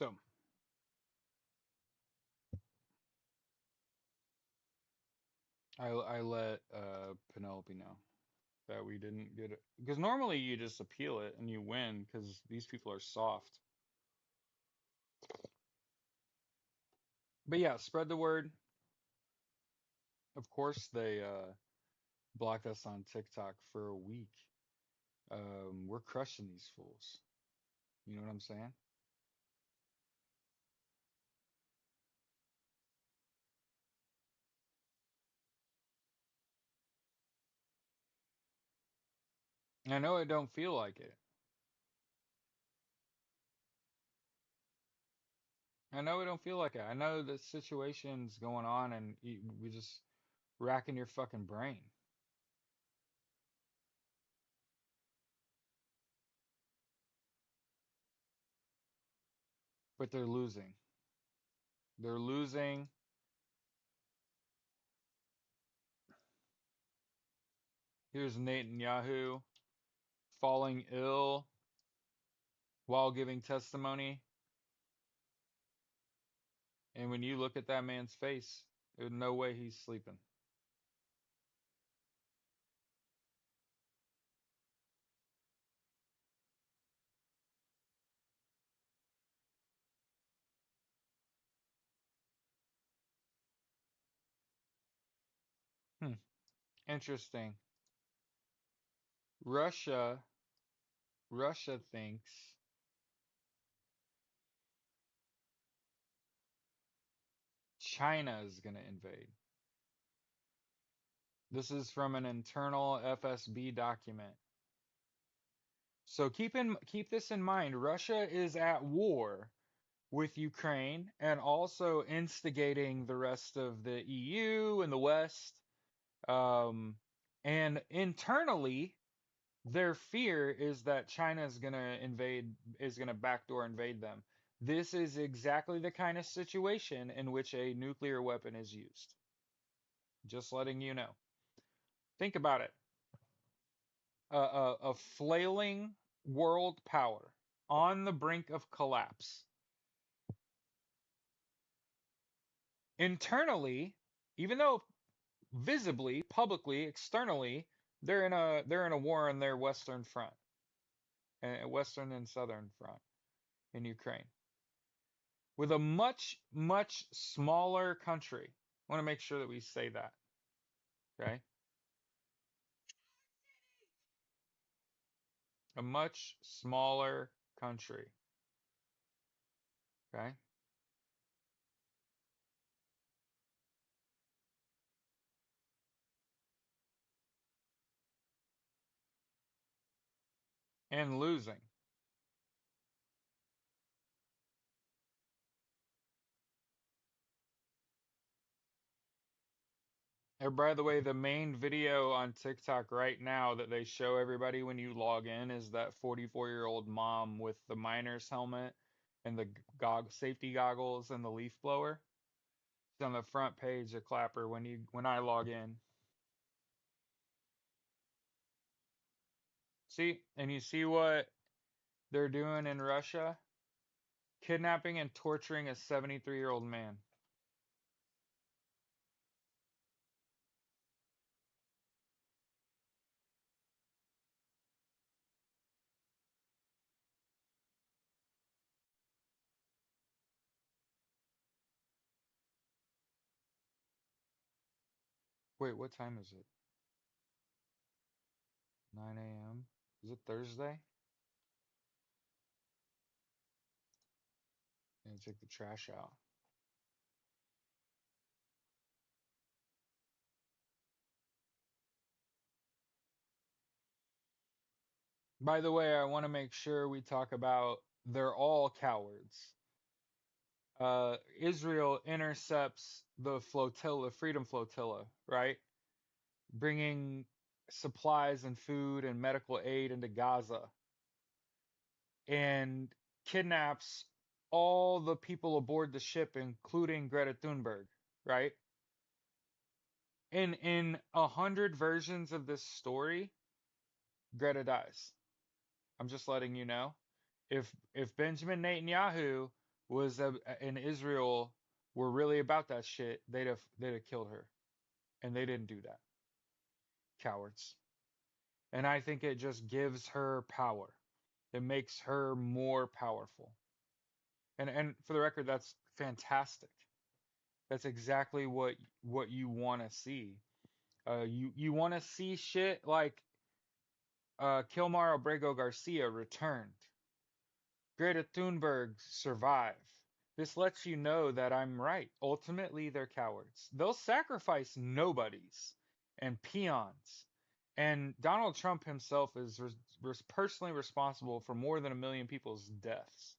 So I let Penelope know that we didn't get it because normally you just appeal it and you win because these people are soft. But yeah, spread the word. Of course, they blocked us on TikTok for a week. We're crushing these fools. You know what I'm saying? I know it don't feel like it. I know it don't feel like it. I know the situation's going on and we just racking your fucking brain. But they're losing. They're losing. Here's Netanyahu falling ill while giving testimony. And when you look at that man's face, there's no way he's sleeping. Hmm. Interesting. Russia, Russia thinks China is going to invade. This is from an internal FSB document. So keep this in mind. Russia is at war with Ukraine and also instigating the rest of the EU and the West. Um, and internally, their fear is that China is going to backdoor invade them. This is exactly the kind of situation in which a nuclear weapon is used. Just letting you know. Think about it. A flailing world power on the brink of collapse. Internally, even though visibly, publicly, externally, they're in a war on their western front, western and southern front in Ukraine, with a much much smaller country. I want to make sure that we say that, okay? A much smaller country, okay? And losing. And by the way, the main video on TikTok right now that they show everybody when you log in is that 44-year-old mom with the miner's helmet and the safety goggles and the leaf blower. It's on the front page of Clapper when I log in. See, and you see what they're doing in Russia? Kidnapping and torturing a 73-year-old man. Wait, what time is it? 9 a.m. Is it Thursday? And take the trash out. By the way, I want to make sure we talk about they're all cowards. Israel intercepts the flotilla, Freedom Flotilla, right? Bringing supplies and food and medical aid into Gaza and kidnaps all the people aboard the ship, including Greta Thunberg, right? In 100 versions of this story, Greta dies. I'm just letting you know. If Benjamin Netanyahu was in Israel were really about that shit, they'd have killed her, and they didn't do that. Cowards. And I think it just gives her power. It makes her more powerful. And for the record, that's fantastic. That's exactly what you want to see. You want to see shit like Kilmar Abrego Garcia returned. Greta Thunberg survive. This lets you know that I'm right. Ultimately, they're cowards. They'll sacrifice nobodies and peons And Donald Trump himself is personally responsible for more than 1 million people's deaths.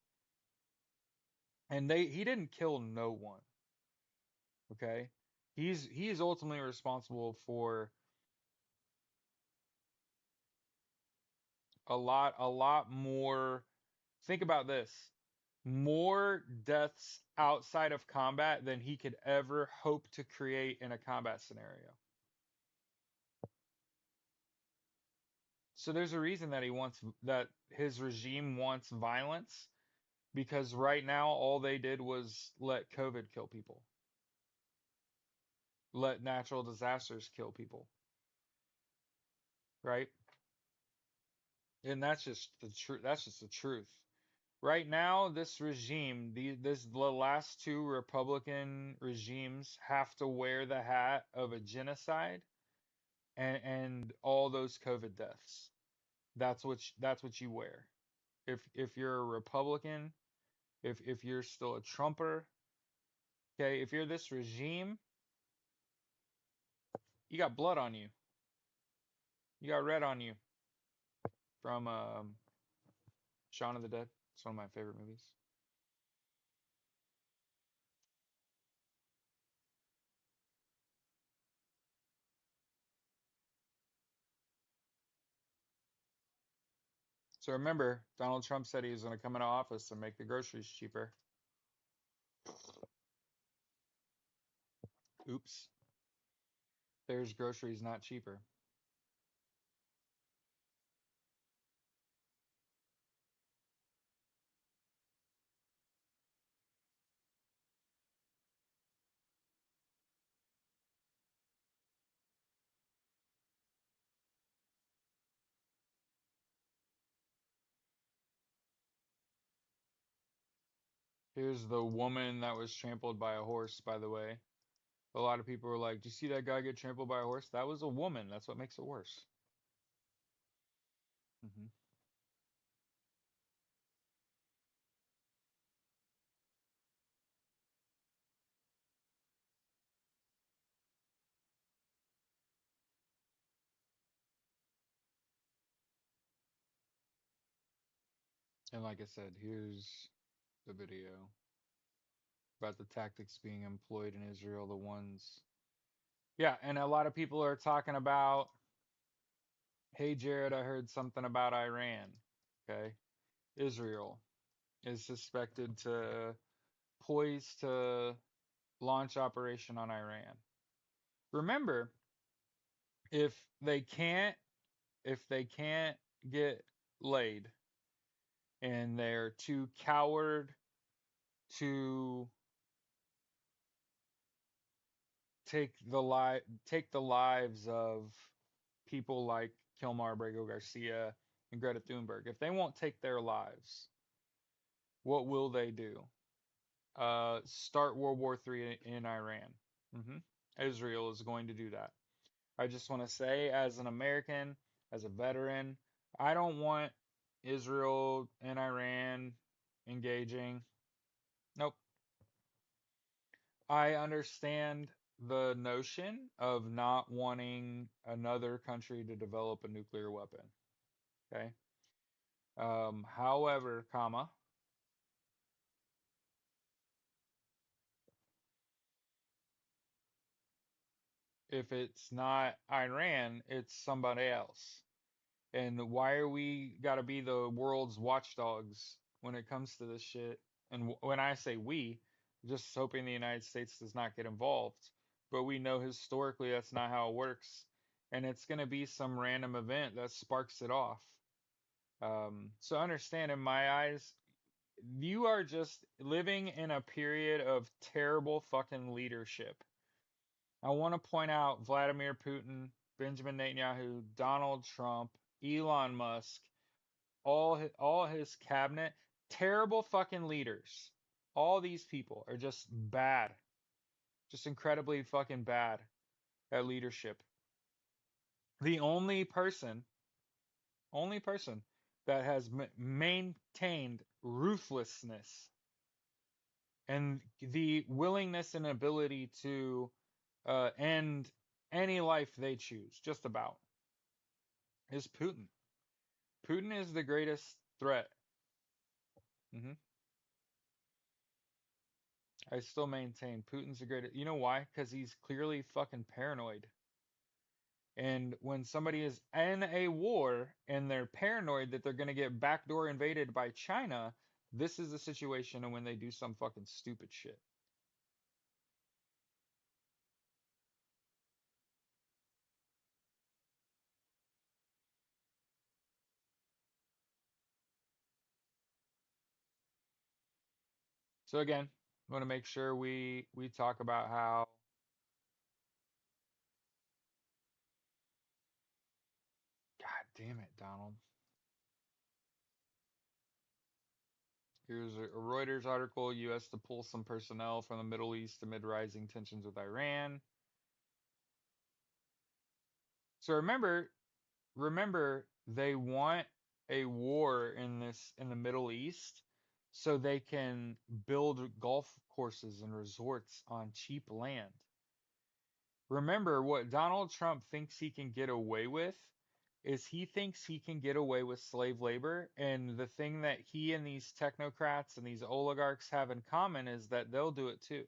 And he didn't kill no one, okay? He is ultimately responsible for a lot more. Think about this. More deaths outside of combat than he could ever hope to create in a combat scenario. So there's a reason that his regime wants violence, because right now all they did was let COVID kill people, let natural disasters kill people, right? And that's just the truth. That's just the truth. Right now, this regime, the last two Republican regimes have to wear the hat of a genocide and all those COVID deaths. That's what you wear. If you're a Republican, if you're still a Trumper, okay, if you're this regime, you got blood on you. You got red on you from Shaun of the Dead. It's one of my favorite movies. So remember, Donald Trump said he was going to come into office and make the groceries cheaper. Oops. There's groceries not cheaper. Here's the woman that was trampled by a horse, by the way. A lot of people were like, "Do you see that guy get trampled by a horse? That was a woman. That's what makes it worse." Hmm. And like I said, here's the video about the tactics being employed in Israel, the ones. Yeah, and a lot of people are talking about, "Hey Jared, I heard something about Iran." Okay. Israel is suspected to poised to launch operation on Iran. Remember, if they can't if they can't get laid and they're too coward to take the lives of people like Kilmar Abrego Garcia and Greta Thunberg, if they won't take their lives, what will they do? Start World War III in Iran. Hmm. Israel is going to do that. I just want to say, as an American, as a veteran, I don't want Israel and Iran engaging. Nope. I understand the notion of not wanting another country to develop a nuclear weapon. Okay. However, comma, if it's not Iran, it's somebody else. And why are we got to be the world's watchdogs when it comes to this shit? And when I say we, just hoping the United States does not get involved. But we know historically that's not how it works. And it's going to be some random event that sparks it off. So understand, in my eyes, you are just living in a period of terrible fucking leadership. I want to point out Vladimir Putin, Benjamin Netanyahu, Donald Trump, Elon Musk, all his cabinet, terrible fucking leaders. All these people are just bad, just incredibly fucking bad at leadership. The only person that has maintained ruthlessness and the willingness and ability to end any life they choose, just about. is Putin. Putin is the greatest threat. Hmm. I still maintain Putin's the greatest. You know why? Because he's clearly fucking paranoid. And when somebody is in a war and they're paranoid that they're going to get backdoor invaded by China, this is the situation when they do some fucking stupid shit. So again, I want to make sure we talk about how, God damn it, Donald. Here's a Reuters article, US to pull some personnel from the Middle East amid rising tensions with Iran. So remember they want a war in the Middle East so they can build golf courses and resorts on cheap land. Remember what Donald Trump thinks he can get away with is he thinks he can get away with slave labor, and the thing that he and these technocrats and these oligarchs have in common is that they'll do it too.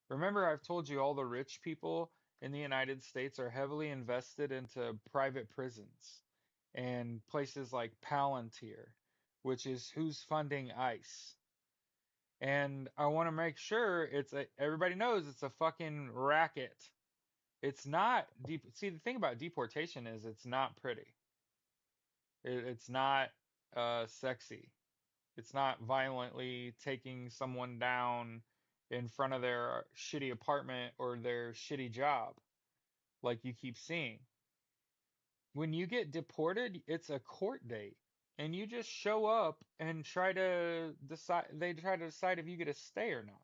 Remember, I've told you all the rich people in the United States are heavily invested into private prisons and places like Palantir, which is who's funding ICE. And I want to make sure everybody knows it's a fucking racket. It's not deep. See, the thing about deportation is it's not pretty. It's not sexy. It's not violently taking someone down in front of their shitty apartment or their shitty job, like you keep seeing. When you get deported, it's a court date, and you just show up and try to decide, they try to decide if you get to stay or not.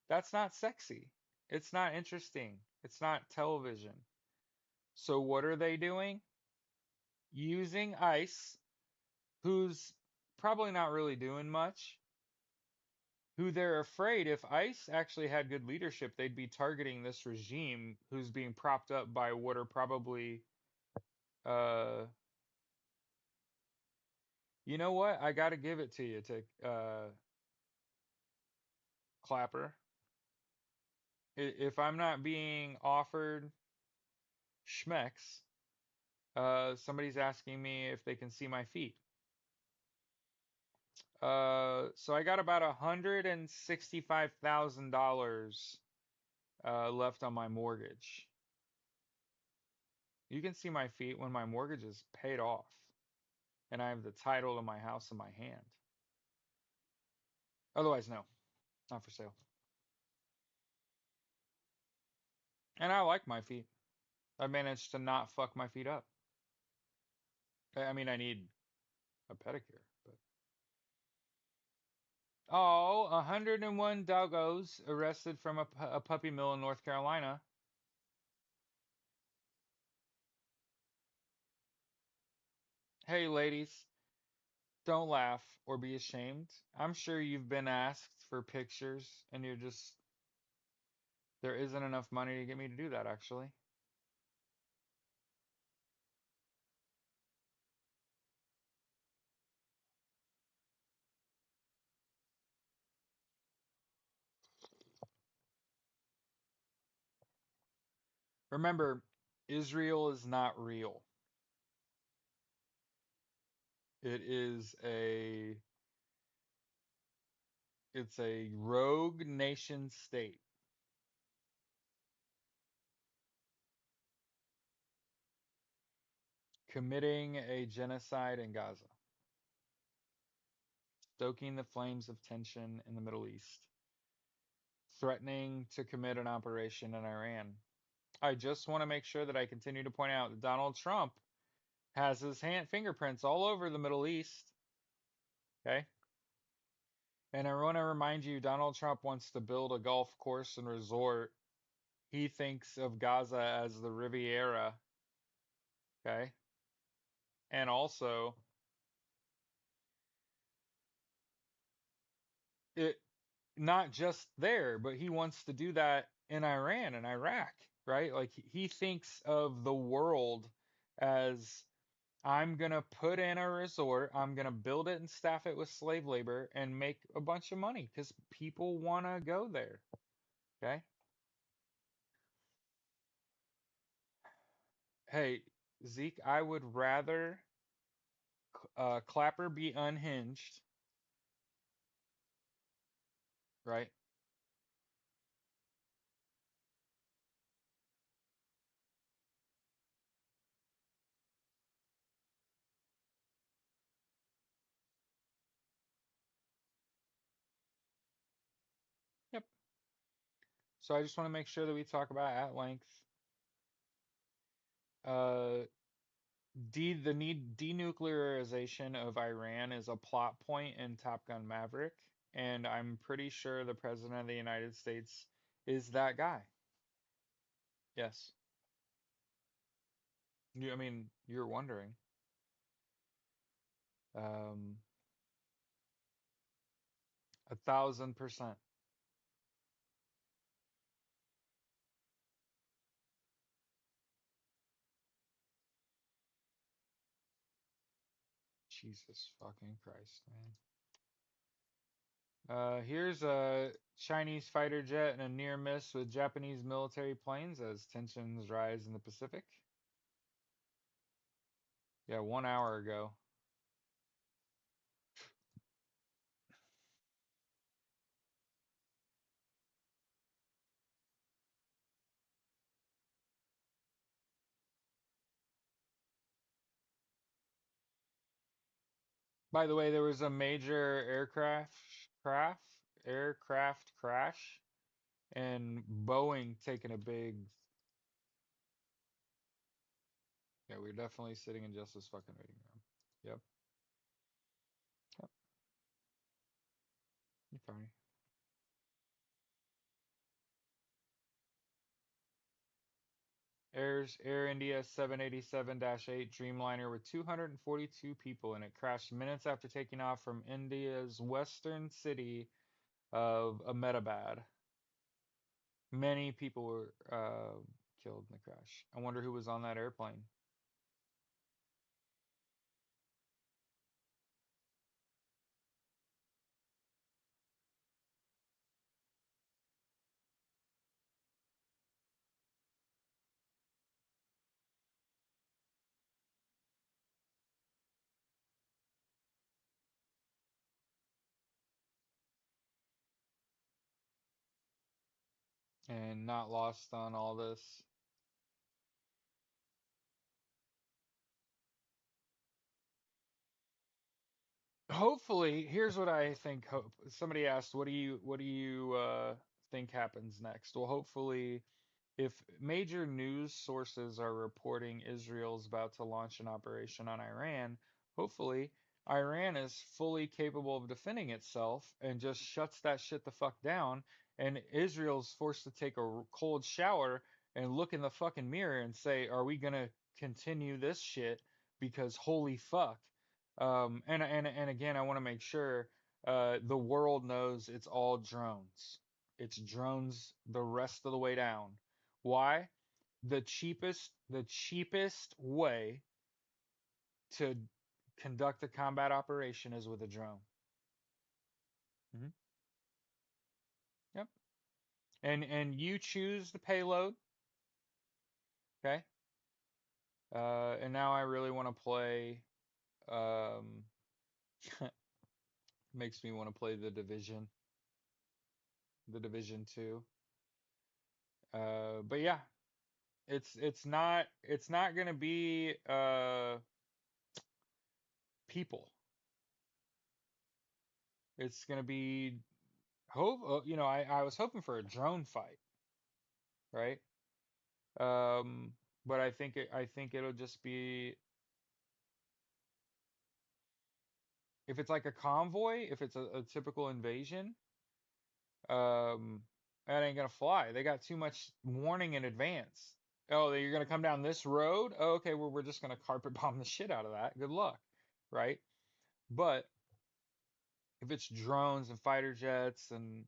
That's not sexy. It's not interesting. It's not television. So what are they doing? Using ICE, who's probably not really doing much, who they're afraid if ICE actually had good leadership, they'd be targeting this regime who's being propped up by what are probably, uh, you know what? I got to give it to you, to Clapper. If I'm not being offered schmecks, somebody's asking me if they can see my feet. So I got about $165,000 left on my mortgage. You can see my feet when my mortgage is paid off and I have the title to my house in my hand. Otherwise, no, not for sale. And I like my feet. I managed to not fuck my feet up. I mean, I need a pedicure, but. Oh, 101 doggos arrested from a puppy mill in North Carolina. Hey, ladies, don't laugh or be ashamed. I'm sure you've been asked for pictures and you're just, there isn't enough money to get me to do that, actually. Remember, Israel is not real. It is it's a rogue nation state committing a genocide in Gaza, stoking the flames of tension in the Middle East, threatening to commit an operation in Iran. I just want to make sure that I continue to point out that Donald Trump has his hand fingerprints all over the Middle East. Okay. And I want to remind you, Donald Trump wants to build a golf course and resort. He thinks of Gaza as the Riviera. Okay. And also, it not just there, but he wants to do that in Iran and Iraq, right? Like he thinks of the world as I'm gonna put in a resort, I'm gonna build it and staff it with slave labor and make a bunch of money because people wanna go there. Okay? Hey, Zeke, I would rather Clapper be unhinged, right? Yep. So I just want to make sure that we talk about at length uh the need denuclearization of Iran is a plot point in Top Gun Maverick, and I'm pretty sure the President of the United States is that guy. Yes. I mean, you're wondering. Um, 1,000%. Jesus fucking Christ, man. Here's a Chinese fighter jet and a near miss with Japanese military planes as tensions rise in the Pacific. Yeah, 1 hour ago. By the way, there was a major aircraft crash, and Boeing taking a big. Yeah, we're definitely sitting in just this fucking waiting room. Yep. Yep. You're fine. Air India 787-8 Dreamliner with 242 people in it crashed minutes after taking off from India's western city of Ahmedabad. Many people were killed in the crash. I wonder who was on that airplane. And not lost on all this. Hopefully, here's what I think. Hope somebody asked, "What do you think happens next?" Well, hopefully, if major news sources are reporting Israel's about to launch an operation on Iran, hopefully Iran is fully capable of defending itself and just shuts that shit the fuck down, and Israel's forced to take a cold shower and look in the fucking mirror and say, "Are we gonna continue this shit? Because holy fuck." And again, I want to make sure the world knows it's all drones. It's drones the rest of the way down. Why? The cheapest way to conduct a combat operation is with a drone. Hmm. Yep. And you choose the payload, okay? And now I really want to play. Um, makes me want to play the Division 2. But yeah, it's not gonna be people. It's gonna be I was hoping for a drone fight, right? But I think it'll just be if it's like a convoy, if it's a typical invasion, um, that ain't gonna fly. They got too much warning in advance. Oh, you're gonna come down this road? Oh, okay, well, we're just gonna carpet bomb the shit out of that. Good luck, right? But if it's drones and fighter jets and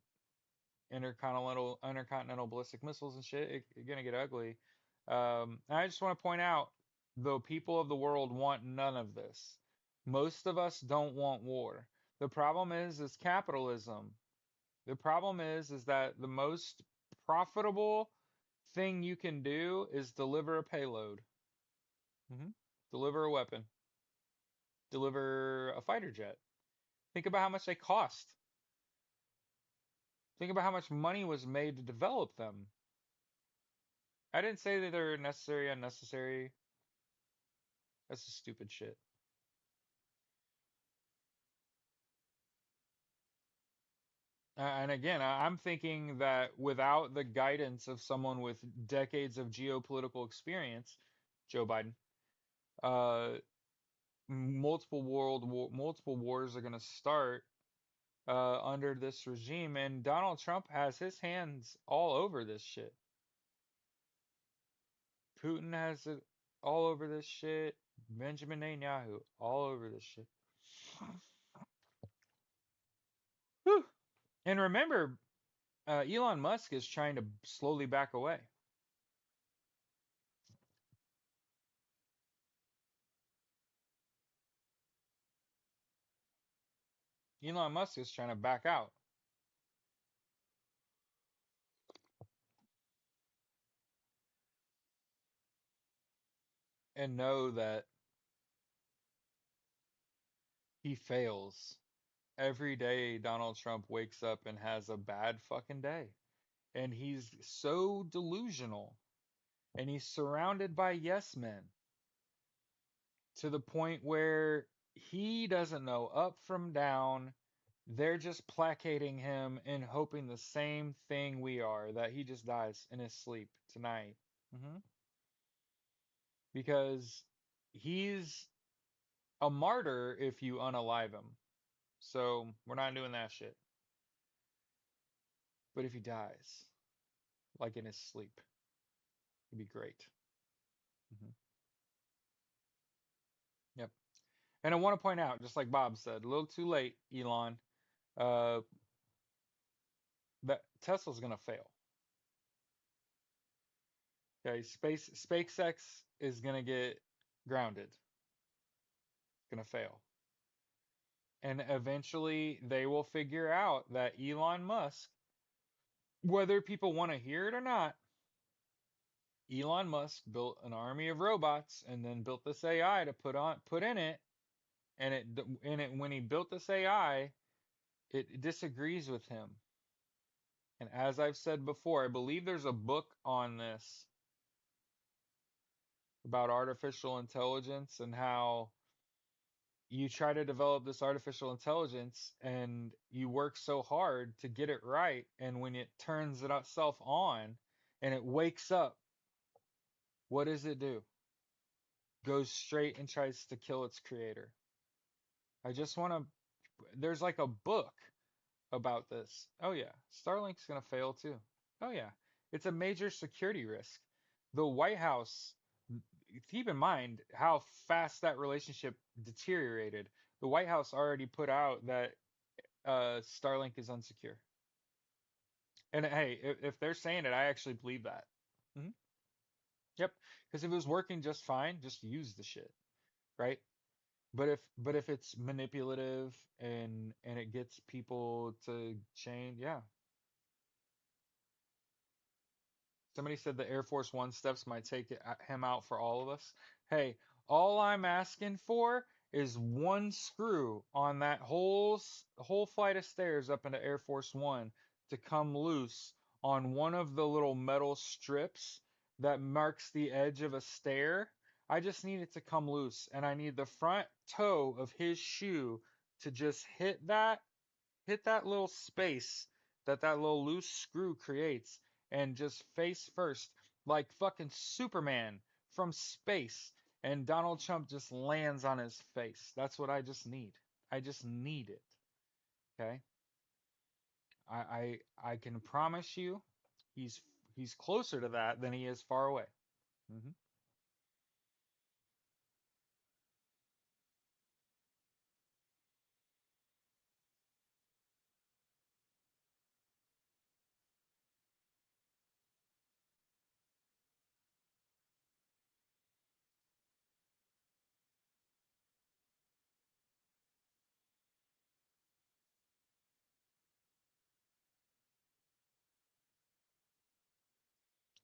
intercontinental ballistic missiles and shit, it's gonna get ugly. And I just want to point out. The people of the world want none of this. Most of us don't want war. The problem is capitalism. The problem is that the most profitable thing you can do is deliver a payload. hmm Deliver a weapon. Deliver a fighter jet. Think about how much they cost. Think about how much money was made to develop them. I didn't say that they're necessary, unnecessary. That's just stupid shit. And again, I'm thinking that without the guidance of someone with decades of geopolitical experience, Joe Biden, uh, multiple wars are going to start under this regime, and Donald Trump has his hands all over this shit. Putin has it all over this shit. Benjamin Netanyahu all over this shit. Whew. And remember, Elon Musk is trying to slowly back away. Elon Musk is trying to back out and know that he fails. Every day, Donald Trump wakes up and has a bad fucking day. And he's so delusional. And he's surrounded by yes men to the point where he doesn't know up from down. They're just placating him and hoping the same thing we are, that he just dies in his sleep tonight. hmm Because he's a martyr if you unalive him. So we're not doing that shit. But if he dies, like in his sleep, it'd be great. hmm Yep. And I want to point out, just like Bob said, a little too late, Elon, uh, that Tesla's gonna fail. Okay, SpaceX is gonna get grounded. It's gonna fail. And eventually they will figure out that Elon Musk, whether people want to hear it or not, Elon Musk built an army of robots and then built this AI to put in it, and it when he built this AI, it disagrees with him. And as I've said before, I believe there's a book on this about artificial intelligence and how you try to develop this artificial intelligence and you work so hard to get it right, and when it turns itself on and it wakes up, what does it do? Goes straight and tries to kill its creator. I just want to There's like a book about this. Oh yeah, Starlink's going to fail too. Oh yeah, it's a major security risk. The White House, keep in mind how fast that relationship deteriorated. The White House already put out that Starlink is unsecure. And hey, if they're saying it, I actually believe that. hmm Yep, because if it was working just fine, just use the shit, right? But if it's manipulative and it gets people to change, yeah. Somebody said the Air Force One steps might take him out for all of us. Hey, all I'm asking for is one screw on that whole flight of stairs up into Air Force One to come loose on one of the little metal strips that marks the edge of a stair. I just need it to come loose, and I need the front toe of his shoe to just hit that little space that little loose screw creates, and just face first like fucking Superman from space, and Donald Trump just lands on his face. That's what I just need. I just need it. Okay? I can promise you he's he's closer to that than he is far away. hmm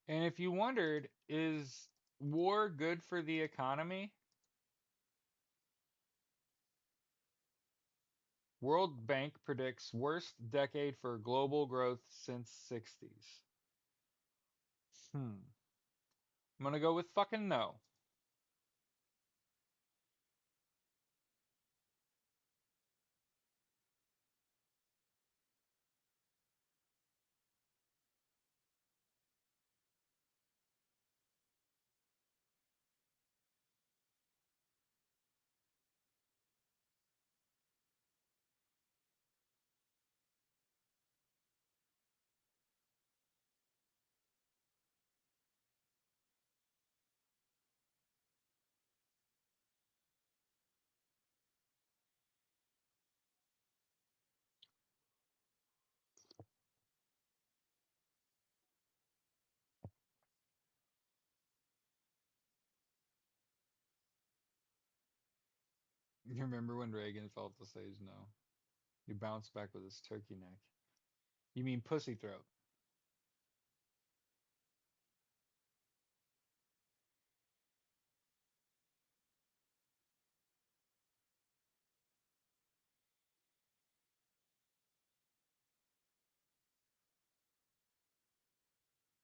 And if you wondered, is war good for the economy? World Bank predicts worst decade for global growth since 60s. I'm gonna go with fucking no. You remember when Reagan fell off the stage? No. He bounced back with his turkey neck. You mean pussy throat.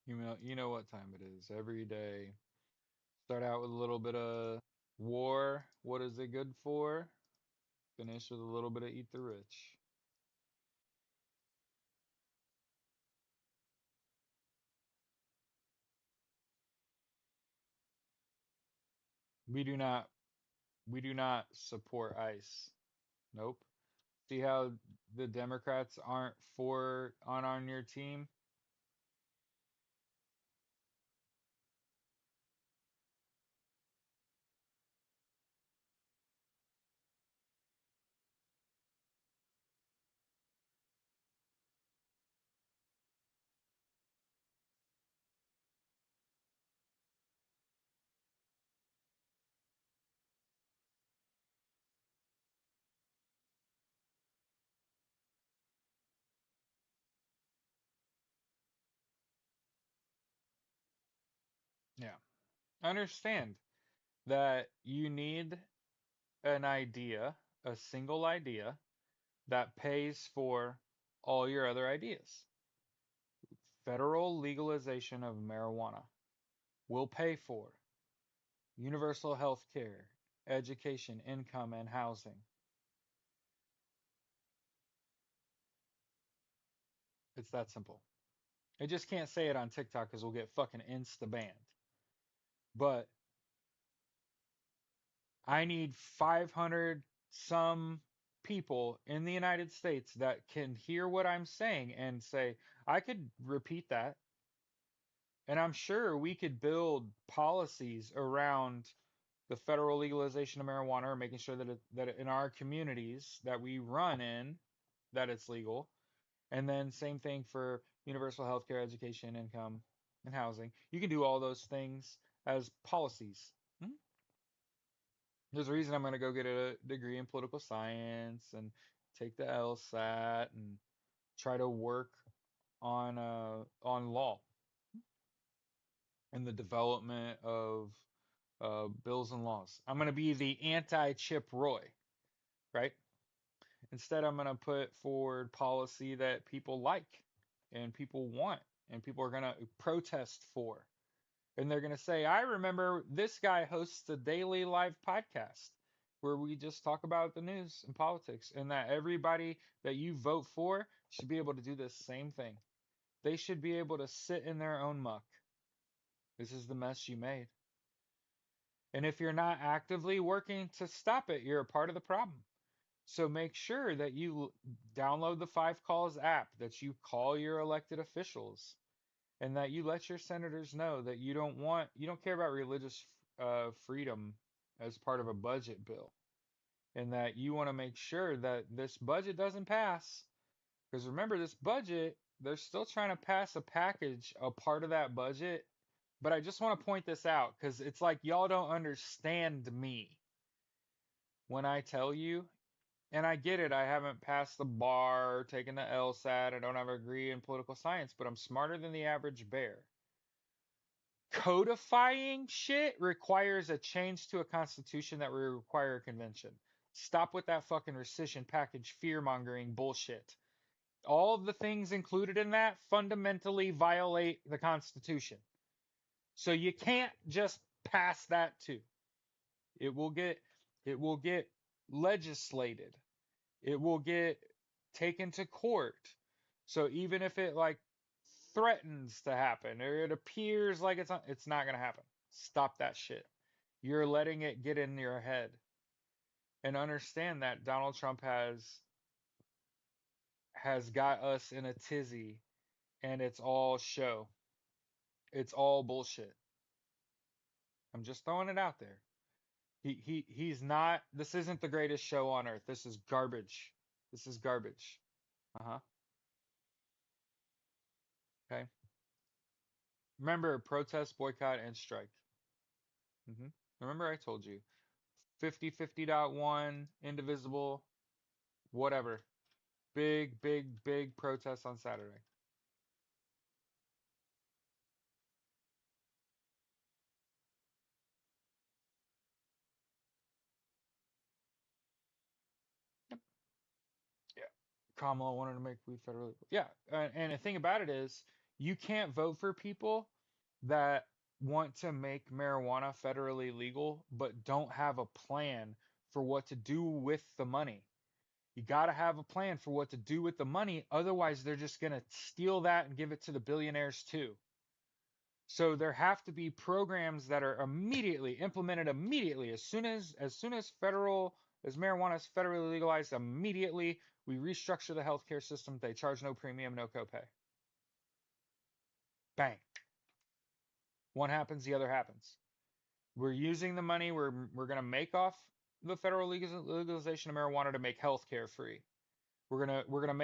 You know what time it is. Every day. Start out with a little bit of war. What is it good for? Finish with a little bit of eat the rich. We do not we do not support ICE. Nope. See how the Democrats aren't for on your team? Yeah. Understand that you need an idea, a single idea that pays for all your other ideas. Federal legalization of marijuana will pay for universal health care, education, income, and housing. It's that simple. I just can't say it on TikTok because we'll get fucking insta banned. But I need 500 some people in the United States that can hear what I'm saying and say, I could repeat that. And I'm sure we could build policies around the federal legalization of marijuana, or making sure that in our communities that we run in, that it's legal. And then same thing for universal healthcare, education, income, and housing. You can do all those things as policies. Hmm? There's a reason I'm going to go get a degree in political science and take the LSAT and try to work on law and the development of bills and laws. I'm going to be the anti-Chip Roy, right? Instead, I'm going to put forward policy that people like and people want and people are going to protest for. And they're going to say, I remember this guy hosts a daily live podcast where we just talk about the news and politics, and that everybody that you vote for should be able to do the same thing. They should be able to sit in their own muck. This is the mess you made. And if you're not actively working to stop it, you're a part of the problem. So make sure that you download the Five Calls app, that you call your elected officials, and that you let your senators know that you don't care about religious freedom as part of a budget bill, and that you want to make sure that this budget doesn't pass. Because remember, this budget, they're still trying to pass a package, a part of that budget. But I just want to point this out because it's like y'all don't understand me when I tell you. And I get it. I haven't passed the bar, or taken the LSAT. I don't have a degree in political science, but I'm smarter than the average bear. Codifying shit requires a change to a constitution that will require a convention. Stop with that fucking rescission package fear mongering bullshit. All of the things included in that fundamentally violate the Constitution. So you can't just pass that too. It will get it will get legislated. It will get taken to court. So even if it like threatens to happen or it appears like it's not going to happen. Stop that shit. You're letting it get in your head. And understand that Donald Trump has got us in a tizzy and it's all show. It's all bullshit. I'm just throwing it out there. He's not. This isn't the greatest show on earth. This is garbage. This is garbage. Uh-huh. Okay. Remember, protest, boycott, and strike. Remember I told you. 5050.1, indivisible, whatever. Big, big, big protest on Saturday. Yeah. Kamala wanted to make weed federally. Yeah. And the thing about it is, you can't vote for people that want to make marijuana federally legal, but don't have a plan for what to do with the money. You got to have a plan for what to do with the money. Otherwise, they're just going to steal that and give it to the billionaires too. So there have to be programs that are immediately implemented immediately as soon as marijuana is federally legalized immediately we restructure the healthcare system. They charge no premium, no copay. Bang. One happens, the other happens. We're using the money we're going to make off the federal legalization of marijuana to make healthcare free. We're gonna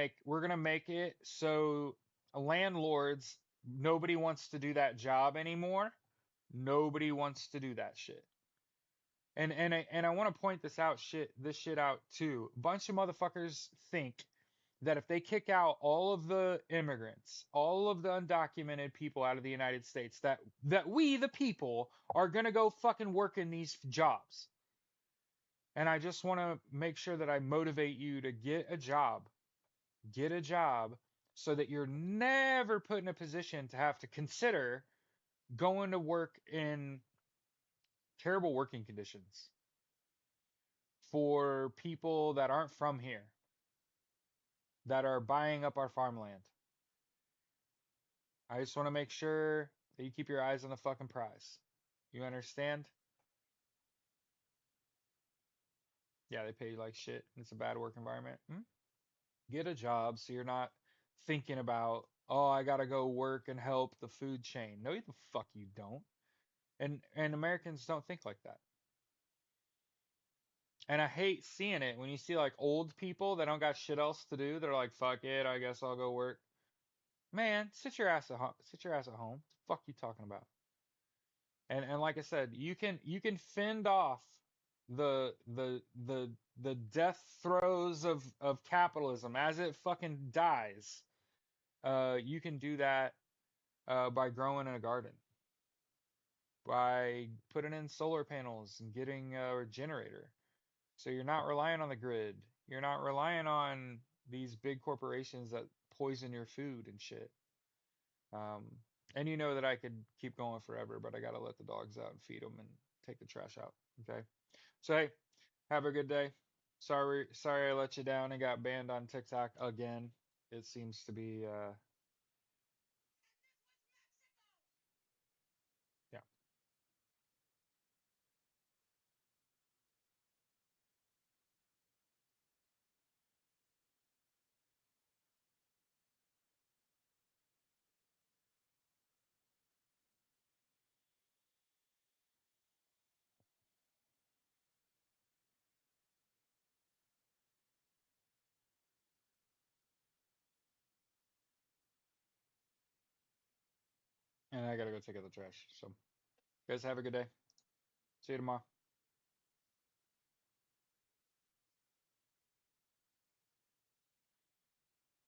make it so landlords, nobody wants to do that job anymore. Nobody wants to do that shit. And I want to point this shit out too. A bunch of motherfuckers think that if they kick out all of the immigrants, all of the undocumented people out of the United States, that we the people are gonna go fucking work in these jobs. And I just want to make sure that I motivate you to get a job. Get a job so that you're never put in a position to have to consider going to work in terrible working conditions for people that aren't from here, that are buying up our farmland. I just want to make sure that you keep your eyes on the fucking prize. You understand? Yeah, they pay you like shit. It's a bad work environment. Get a job so you're not thinking about, oh, I gotta go work and help the food chain. No, the fuck you don't. And Americans don't think like that. And I hate seeing it when you see like old people that don't got shit else to do. They're like, fuck it, I guess I'll go work. Man, sit your ass at home. Sit your ass at home. What the fuck you talking about? And like I said, you can fend off the death throes of capitalism as it fucking dies. You can do that by growing in a garden, by putting in solar panels and getting a generator. So you're not relying on the grid. You're not relying on these big corporations that poison your food and shit. Um, and you know that I could keep going forever, but I gotta let the dogs out and feed them and take the trash out. Okay. So hey, have a good day. Sorry I let you down and got banned on TikTok again. It seems to be yeah. And I gotta go take out the trash. So guys have a good day. See you tomorrow.